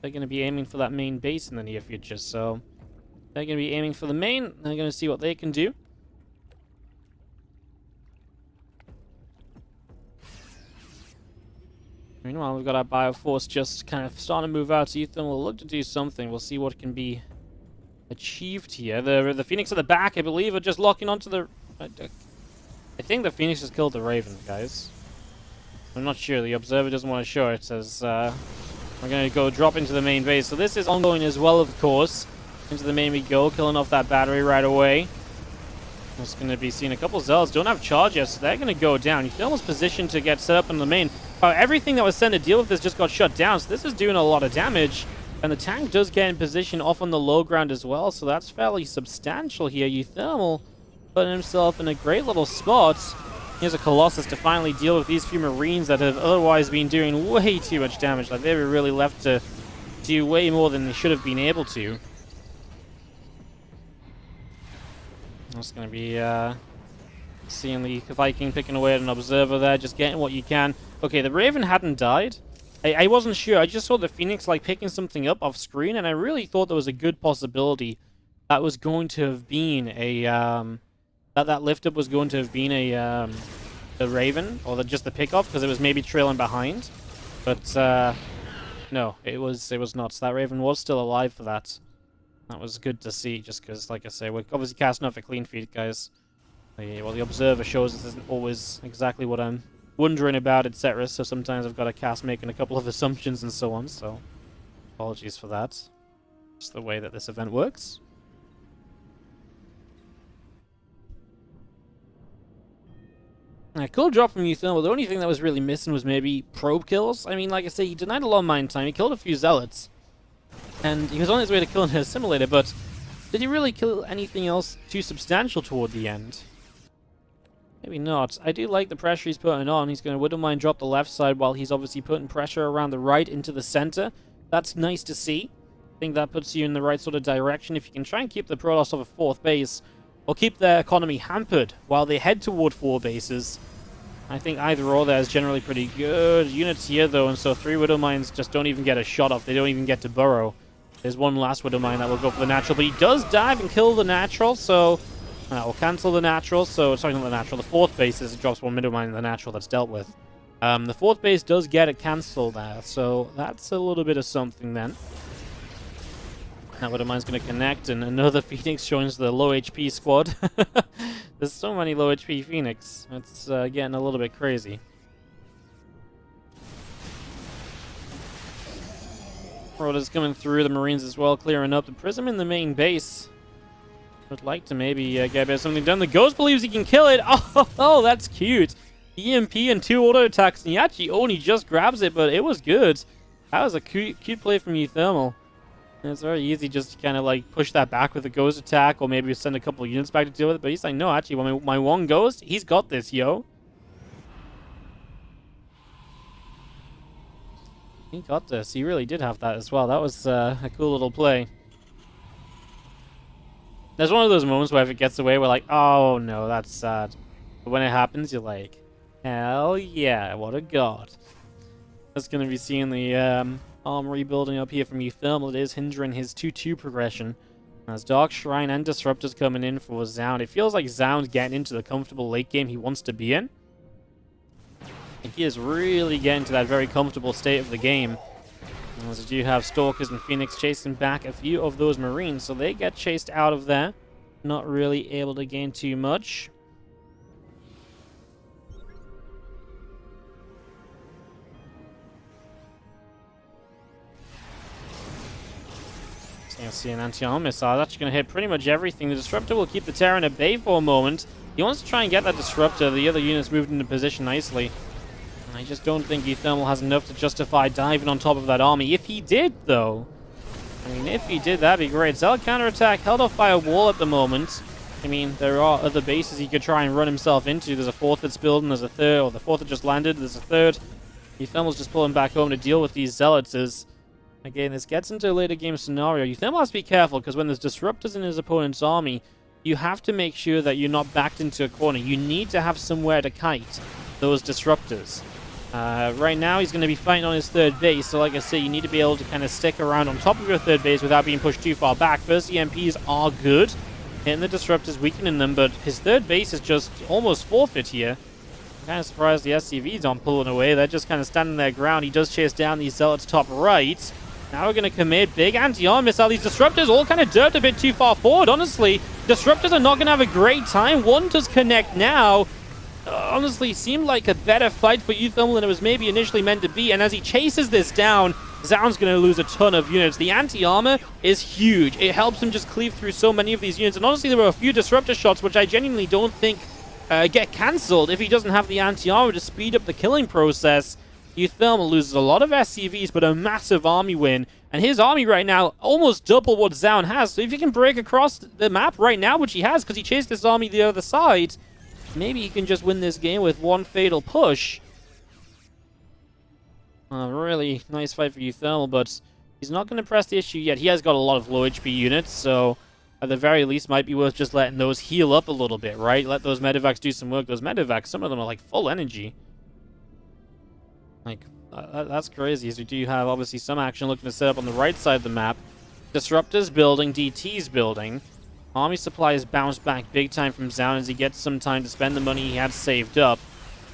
they're going to be aiming for that main base in the near future, so they're going to be aiming for the main. They're going to see what they can do. Meanwhile, we've got our Bioforce just kind of starting to move out. So Ethan will look to do something. We'll see what can be achieved here. The Phoenix at the back, I believe, are just locking onto the... I think the Phoenix has killed the Raven, guys. I'm not sure. The Observer doesn't want to show it. Says, we're going to go drop into the main base. So this is ongoing as well, of course. Into the main we go, killing off that battery right away. Just going to be seeing a couple Zells. Don't have charge yet, so they're going to go down. He's almost positioned to get set up in the main. Everything that was sent to deal with this just got shut down, so this is doing a lot of damage. And the tank does get in position off on the low ground as well, so that's fairly substantial here. Euthermal putting himself in a great little spot. Here's a Colossus to finally deal with these few Marines that have otherwise been doing way too much damage. Like, they were really left to do way more than they should have been able to. Just going to be seeing the Viking picking away at an Observer there, just getting what you can. Okay, the Raven hadn't died. I wasn't sure. I just saw the Phoenix like picking something up off screen, and I really thought there was a good possibility that was going to have been a that lift up was going to have been a Raven, or just the pickoff, because it was maybe trailing behind. But no, it was not. So that Raven was still alive for that. That was good to see, just because, like I say, we're obviously casting off a clean feed, guys. Well, the observer shows us isn't always exactly what I'm wondering about, etc. So sometimes I've got to cast making a couple of assumptions and so on, so apologies for that. Just the way that this event works. Cool drop from Uthermal. The only thing that was really missing was maybe probe kills. I mean, like I say, he denied a lot of mine time. He killed a few zealots. And he was on his way to killing his assimilator, but did he really kill anything else too substantial toward the end? Maybe not. I do like the pressure he's putting on. He's going to Widowmine drop the left side while he's obviously putting pressure around the right into the center. That's nice to see. I think that puts you in the right sort of direction. If you can try and keep the Protoss off a fourth base, or keep their economy hampered while they head toward 4 bases, I think either or there is generally pretty good. Units here, though, and so 3 Widowmines just don't even get a shot off. They don't even get to burrow. There's one last Widowmine that will go for the natural, but he does dive and kill the natural, so that will cancel the natural. So, sorry, not the natural. The 4th base is it drops 1 Widowmine in the natural that's dealt with. The 4th base does get it cancelled there, so that's a little bit of something then. That Widowmine's going to connect, and another Phoenix joins the low HP squad. There's so many low HP Phoenix. It's getting a little bit crazy. Rota's coming through, the Marines as well, clearing up. The Prism in the main base. Would like to maybe get a bit of something done. The Ghost believes he can kill it. Oh, that's cute. EMP and 2 auto attacks, and he actually only just grabs it, but it was good. That was a cute play from Uthermal. And it's very easy just to kind of like push that back with a Ghost attack, or maybe send a couple of units back to deal with it. But he's like, no, actually, when my one Ghost, he's got this, yo. He got this. He really did have that as well. That was a cool little play. There's one of those moments where if it gets away, we're like, oh no, that's sad. But when it happens, you're like, hell yeah, what a god. That's going to be seeing the armory building up here from Uthermal. It is hindering his 2-2 progression. As Dark Shrine and Disruptors coming in for Zound. It feels like Zound's getting into the comfortable late game he wants to be in. And he is really getting to that very comfortable state of the game. As you do have Stalkers and Phoenix chasing back a few of those Marines, so they get chased out of there. Not really able to gain too much. You see an anti-armor missile. That's actually going to hit pretty much everything. The Disruptor will keep the Terran at bay for a moment. He wants to try and get that Disruptor. The other units moved into position nicely. I just don't think Uthermal has enough to justify diving on top of that army. If he did, though, I mean, if he did, that'd be great. Zealot counterattack held off by a wall at the moment. I mean, there are other bases he could try and run himself into. There's a 4th that's building, there's a 3rd, or the 4th that just landed, there's a 3rd. Uthermal's just pulling back home to deal with these Zealots. Again, this gets into a later game scenario. Uthermal has to be careful, because when there's Disruptors in his opponent's army, you have to make sure that you're not backed into a corner. You need to have somewhere to kite those Disruptors. Right now, he's going to be fighting on his 3rd base, so like I say, you need to be able to kind of stick around on top of your 3rd base without being pushed too far back. First, EMPs are good, hitting the Disruptors, weakening them, but his 3rd base is just almost forfeit here. I'm kind of surprised the SCVs aren't pulling away. They're just kind of standing their ground. He does chase down these Zealots top right. Now we're going to commit big anti-armor missile. These Disruptors all kind of dirt a bit too far forward, honestly. Disruptors are not going to have a great time. One does connect now. Honestly, seemed like a better fight for Uthermal than it was maybe initially meant to be. And as he chases this down, Zound's going to lose a ton of units. The anti-armor is huge. It helps him just cleave through so many of these units. And honestly, there were a few Disruptor shots, which I genuinely don't think get cancelled if he doesn't have the anti-armor to speed up the killing process. Uthermal loses a lot of SCVs, but a massive army win. And his army right now, almost double what Zound has. So if he can break across the map right now, which he has, because he chased this army the other side, maybe he can just win this game with one fatal push. Really nice fight for Uthermal, but he's not going to press the issue yet. He has got a lot of low HP units, so at the very least might be worth just letting those heal up a little bit, right? Let those medevacs do some work. Those medevacs, some of them are like full energy. Like, that's crazy, as we do have obviously some action looking to set up on the right side of the map. Disruptors building, DT's building. Army supplies bounced back big time from Zound as he gets some time to spend the money he had saved up.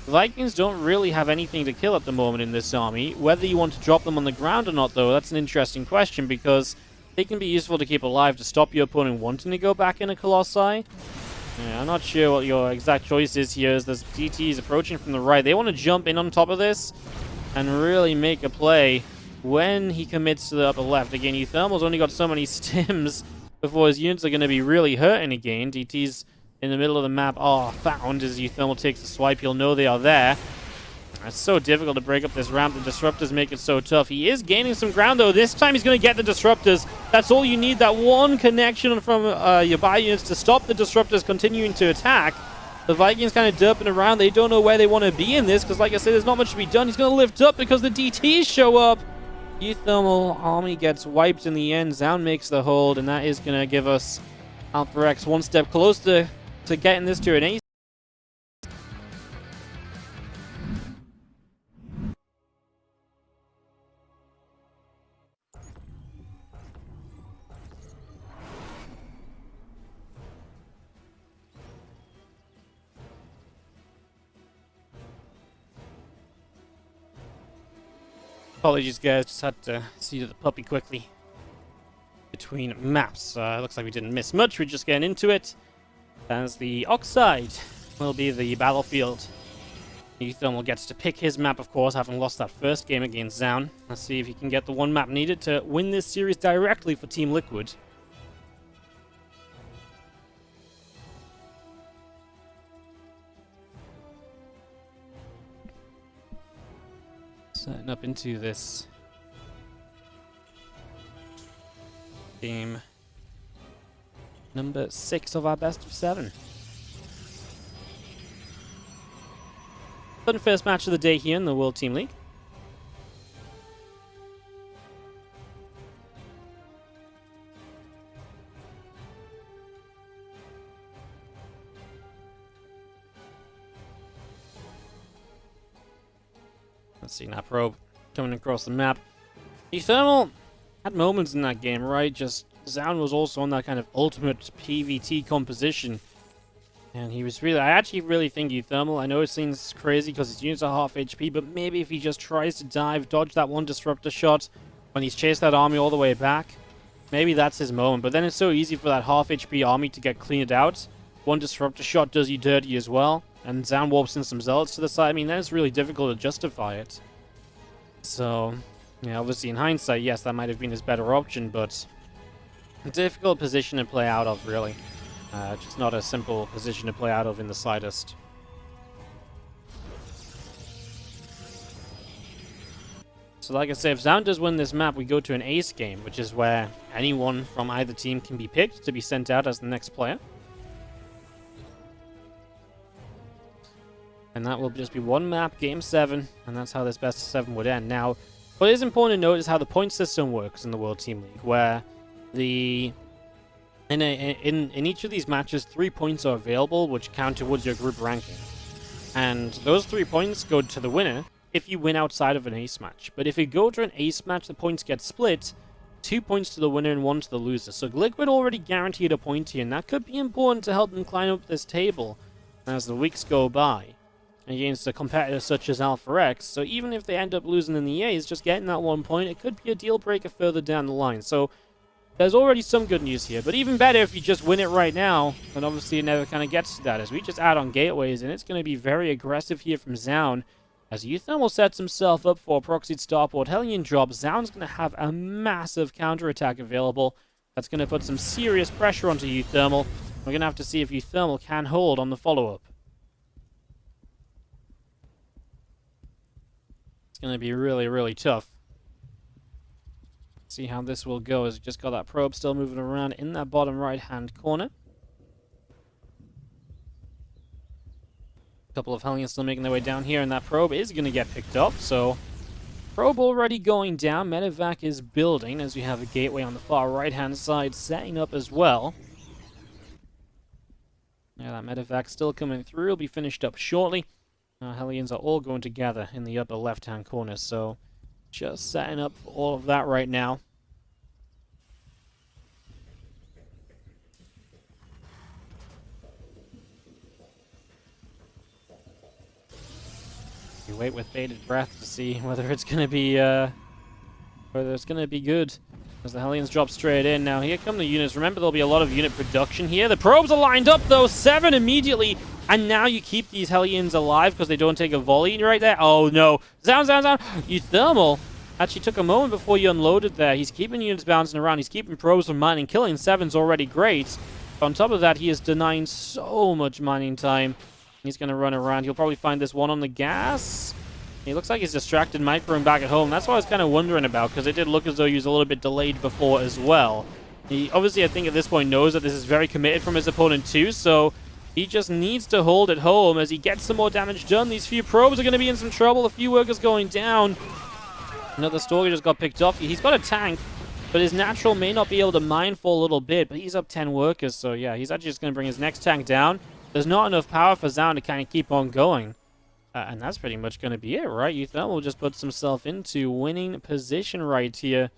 The Vikings don't really have anything to kill at the moment in this army. Whether you want to drop them on the ground or not, though, that's an interesting question, because they can be useful to keep alive to stop your opponent wanting to go back into Colossi. Yeah, I'm not sure what your exact choice is here as this DT is approaching from the right. They want to jump in on top of this and really make a play when he commits to the upper left. Again, Euthermal's only got so many stims before his units are going to be really hurting again. DT's in the middle of the map are found as Euthermal takes a swipe. He'll know they are there. It's so difficult to break up this ramp. The disruptors make it so tough. He is gaining some ground, though. This time he's going to get the disruptors. That's all you need, that one connection from your bio units to stop the disruptors continuing to attack. The Vikings kind of derping around. They don't know where they want to be in this because, like I said, there's not much to be done. He's going to lift up because the DTs show up. Euthermal army gets wiped in the end. Zound makes the hold, and that is going to give us Alpha X one step closer to getting this to an ace. Apologies, guys. Just had to see to the puppy quickly between maps. Looks like we didn't miss much. We're just getting into it. As the Oxide will be the battlefield. Euthermal gets to pick his map, of course, having lost that first game against Zound. Let's see if he can get the one map needed to win this series directly for Team Liquid. Setting up into this game number 6 of our best of 7. Fun first match of the day here in the World Team League. Let's see, now Probe coming across the map. Euthermal had moments in that game, right? Just Zound was also on that kind of ultimate PvT composition. And he was really... I actually really think Euthermal, I know it seems crazy because his units are half HP, but maybe if he just tries to dive, dodge that one disruptor shot when he's chased that army all the way back, maybe that's his moment. But then it's so easy for that half HP army to get cleaned out. One disruptor shot does you dirty as well. And Zound warps in some zealots to the side. I mean, that is really difficult to justify it. So, yeah, obviously in hindsight, yes, that might have been his better option, but a difficult position to play out of, really. Just not a simple position to play out of in the slightest. So like I say, if Zound does win this map, we go to an ace game, which is where anyone from either team can be picked to be sent out as the next player. And that will just be one map, game 7, and that's how this best of 7 would end. Now, what is important to note is how the point system works in the World Team League, where in each of these matches, 3 points are available, which count towards your group ranking. And those 3 points go to the winner if you win outside of an ace match. But if you go to an ace match, the points get split, 2 points to the winner and 1 to the loser. So Liquid already guaranteed a point here, and that could be important to help them climb up this table as the weeks go by against a competitor such as Alpha X. So even if they end up losing in the A's, just getting that 1 point, it could be a deal breaker further down the line. So there's already some good news here, but even better if you just win it right now, and obviously it never kind of gets to that, as we just add on gateways, and it's going to be very aggressive here from Zound, as Euthermal sets himself up for a proxied starport Hellion drop. Zound's going to have a massive counterattack available. That's going to put some serious pressure onto Euthermal. We're going to have to see if Euthermal can hold on the follow-up. It's going to be really, really tough. See how this will go as we just got that probe still moving around in that bottom right-hand corner. A couple of Hellions still making their way down here, and that probe is going to get picked up, so probe already going down. Medevac is building as we have a gateway on the far right-hand side setting up as well. Yeah, that Medevac still coming through. Will be finished up shortly. Hellions are all going together in the upper left-hand corner, so just setting up for all of that right now. You wait with bated breath to see whether it's going to be good. As the Hellions drop straight in. Now, here come the units. Remember, there'll be a lot of unit production here. The probes are lined up, though. 7 immediately. And now you keep these Hellions alive because they don't take a volley right there. Oh, no. Zound. Euthermal actually took a moment before you unloaded there. He's keeping units bouncing around. He's keeping probes from mining. Killing 7's already great. On top of that, he is denying so much mining time. He's going to run around. He'll probably find this one on the gas. He looks like he's distracted Micro back at home. That's what I was kind of wondering about, because it did look as though he was a little bit delayed before as well. He obviously, I think at this point, knows that this is very committed from his opponent too, so he just needs to hold it home as he gets some more damage done. These few probes are going to be in some trouble. A few workers going down. Another Stalker just got picked off. He's got a tank, but his natural may not be able to mine for a little bit, but he's up 10 workers, so yeah, he's actually just going to bring his next tank down. There's not enough power for Zound to kind of keep on going. And that's pretty much going to be it, right? Euthermal just puts himself into winning position right here.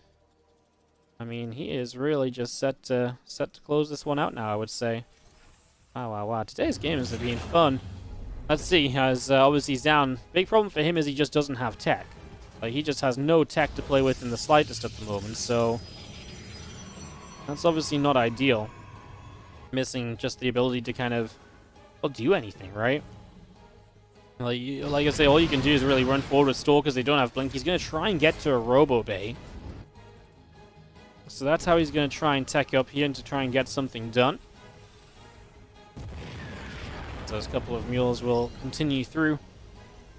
I mean, he is really just set to close this one out now, I would say. Wow. Today's game has been fun. Let's see, as obviously he's down. Big problem for him is he just doesn't have tech. Like, he just has no tech to play with in the slightest at the moment, so that's obviously not ideal. Missing just the ability to kind of, well, do anything, right? Like I say, all you can do is really run forward with Stalkers. They don't have Blink. He's going to try and get to a Robo Bay. So that's how he's going to try and tech up here and to try and get something done. So those couple of mules will continue through.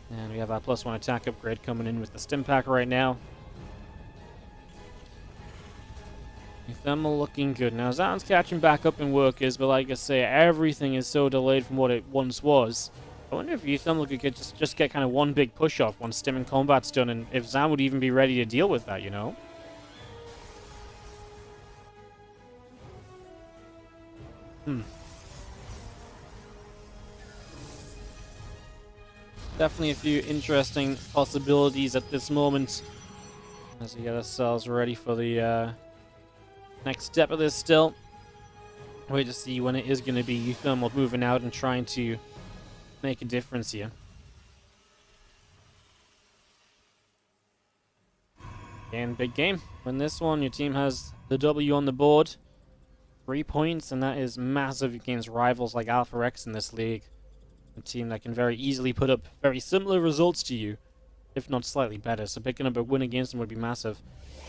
And we have our +1 attack upgrade coming in with the Stim Pack right now. Euthermal looking good. Now, Zound's catching back up in workers, but like I say, everything is so delayed from what it once was. I wonder if Euthermal could just get kind of one big push-off once Stim and Combat's done, and if Zound would even be ready to deal with that, you know? Definitely a few interesting possibilities at this moment. As we get ourselves ready for the next step of this still. Wait to see when it is going to be Euthermal moving out and trying to make a difference here. And big game. Win this one, your team has the W on the board. 3 points, and that is massive against rivals like Alpha X in this league. A team that can very easily put up very similar results to you, if not slightly better. So picking up a win against them would be massive.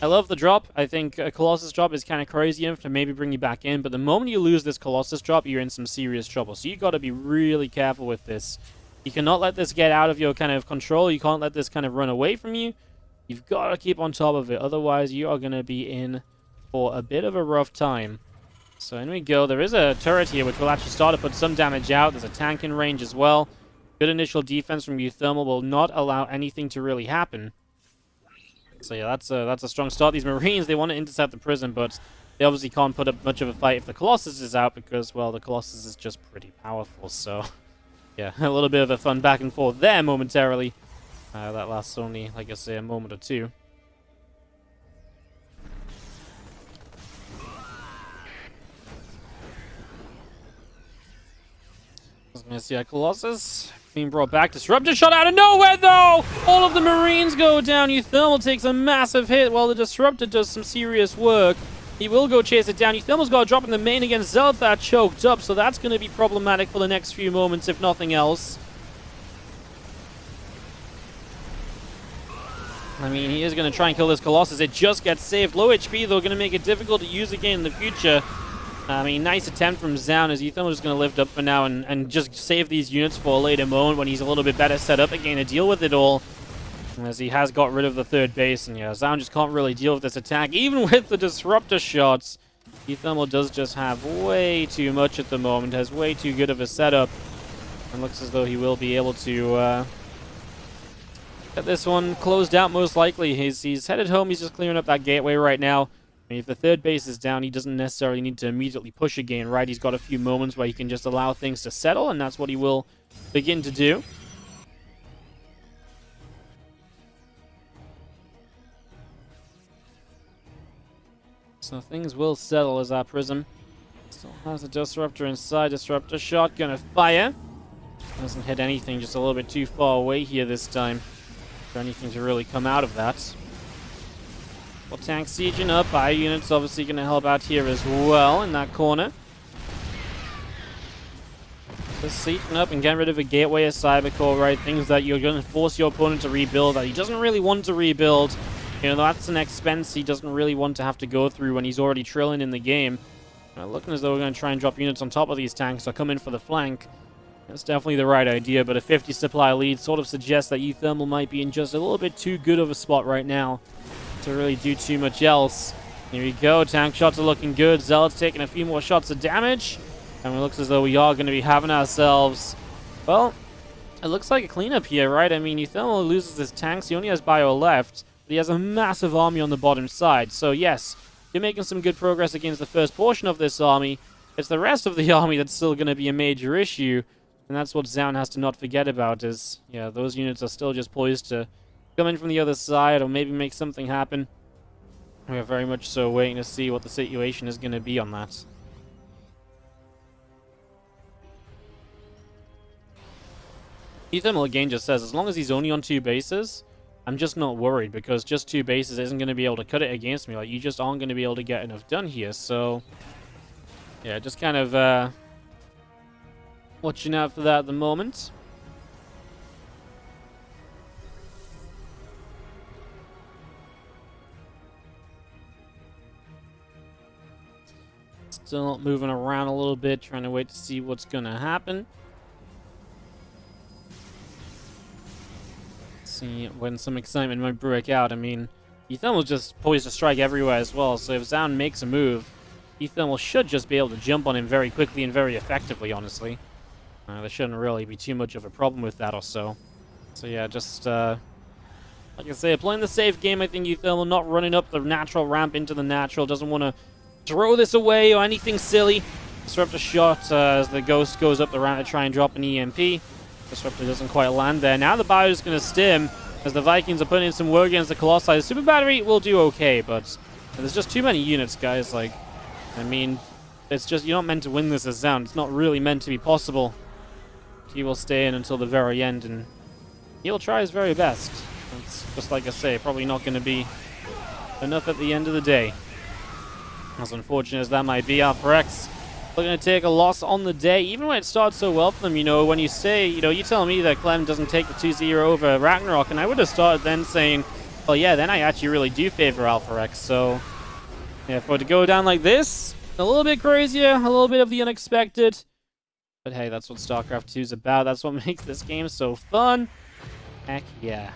I love the drop. I think a Colossus drop is kind of crazy enough to maybe bring you back in, but the moment you lose this Colossus drop, you're in some serious trouble. So you got to be really careful with this. You cannot let this get out of your kind of control. You can't let this kind of run away from you. You've got to keep on top of it. Otherwise, you are going to be in for a bit of a rough time. So in we go. There is a turret here, which will actually start to put some damage out. There's a tank in range as well. Good initial defense from Euthermal will not allow anything to really happen. So yeah, that's a strong start. These Marines, they want to intercept the prison, but they obviously can't put up much of a fight if the Colossus is out because, well, the Colossus is just pretty powerful. So yeah, a little bit of a fun back and forth there momentarily. That lasts only, like I say, a moment or two. I was going to see a Colossus being brought back. Disruptor shot out of nowhere, though! All of the Marines go down. Euthermal takes a massive hit while the Disruptor does some serious work. He will go chase it down. Euthermal's got a drop in the main against Zelthat choked up, so that's going to be problematic for the next few moments, if nothing else. I mean, he is going to try and kill this Colossus. It just gets saved. Low HP, though, going to make it difficult to use again in the future. I mean, nice attempt from Zound as Euthermal is going to lift up for now and just save these units for a later moment when he's a little bit better set up again to deal with it all. As he has got rid of the third base, and yeah, Zound just can't really deal with this attack. Even with the Disruptor shots, Euthermal does just have way too much at the moment, has way too good of a setup, and looks as though he will be able to get this one closed out most likely. He's headed home, he's just clearing up that gateway right now. I mean, if the third base is down, he doesn't necessarily need to immediately push again, right? He's got a few moments where he can just allow things to settle, and that's what he will begin to do. So things will settle as our Prism still has a Disruptor inside. Disruptor shot gonna fire. Doesn't hit anything, just a little bit too far away here this time for anything to really come out of that. Well, tank sieging up. Fire units obviously going to help out here as well in that corner. Just sieging up and getting rid of a gateway, a cyber core, right? Things that you're going to force your opponent to rebuild that he doesn't really want to rebuild. You know, that's an expense he doesn't really want to have to go through when he's already trilling in the game. Looking as though we're going to try and drop units on top of these tanks or come in for the flank. That's definitely the right idea, but a 50 supply lead sort of suggests that eThermal might be in just a little bit too good of a spot right now to really do too much else. Here we go. Tank shots are looking good. Zealot's taking a few more shots of damage. And it looks as though we are going to be having ourselves... Well, it looks like a cleanup here, right? I mean, eThermal loses his tanks. He only has bio left. But he has a massive army on the bottom side. So, yes, you're making some good progress against the first portion of this army. It's the rest of the army that's still going to be a major issue. And that's what Zaun has to not forget about is, yeah, those units are still just poised to come in from the other side or maybe make something happen. We're very much so waiting to see what the situation is going to be on that. eThermal again just says, as long as he's only on 2 bases, I'm just not worried, because just 2 bases isn't going to be able to cut it against me. Like, you just aren't going to be able to get enough done here, so... Yeah, just kind of, watching out for that at the moment. Still moving around a little bit, trying to wait to see what's going to happen. See when some excitement might break out. I mean, eThermal's just poised to strike everywhere as well, so if Zaun makes a move, eThermal should just be able to jump on him very quickly and very effectively, honestly. There shouldn't really be too much of a problem with that or so. So yeah, just, like I say, playing the safe game. I think eThermal not running up the natural ramp into the natural, doesn't want to throw this away or anything silly. Disrupt a shot as the Ghost goes up the ramp to try and drop an EMP. Disruptor doesn't quite land there. Now the Bio is going to stim as the Vikings are putting in some work against the Colossi. The Super Battery will do okay, but there's just too many units, guys. Like, I mean, it's just, you're not meant to win this as Zaun. It's not really meant to be possible. He will stay in until the very end, and he'll try his very best. It's just like I say, probably not going to be enough at the end of the day. As unfortunate as that might be, Alpharex looking to take a loss on the day, even when it starts so well for them. You know, when you say, you know, you tell me that Clem doesn't take the 2-0 over Ragnarok, and I would have started then saying, well, yeah, then I actually really do favor Alpharex. So, yeah, for it to go down like this, a little bit crazier, a little bit of the unexpected. But hey, that's what StarCraft 2 is about. That's what makes this game so fun. Heck yeah.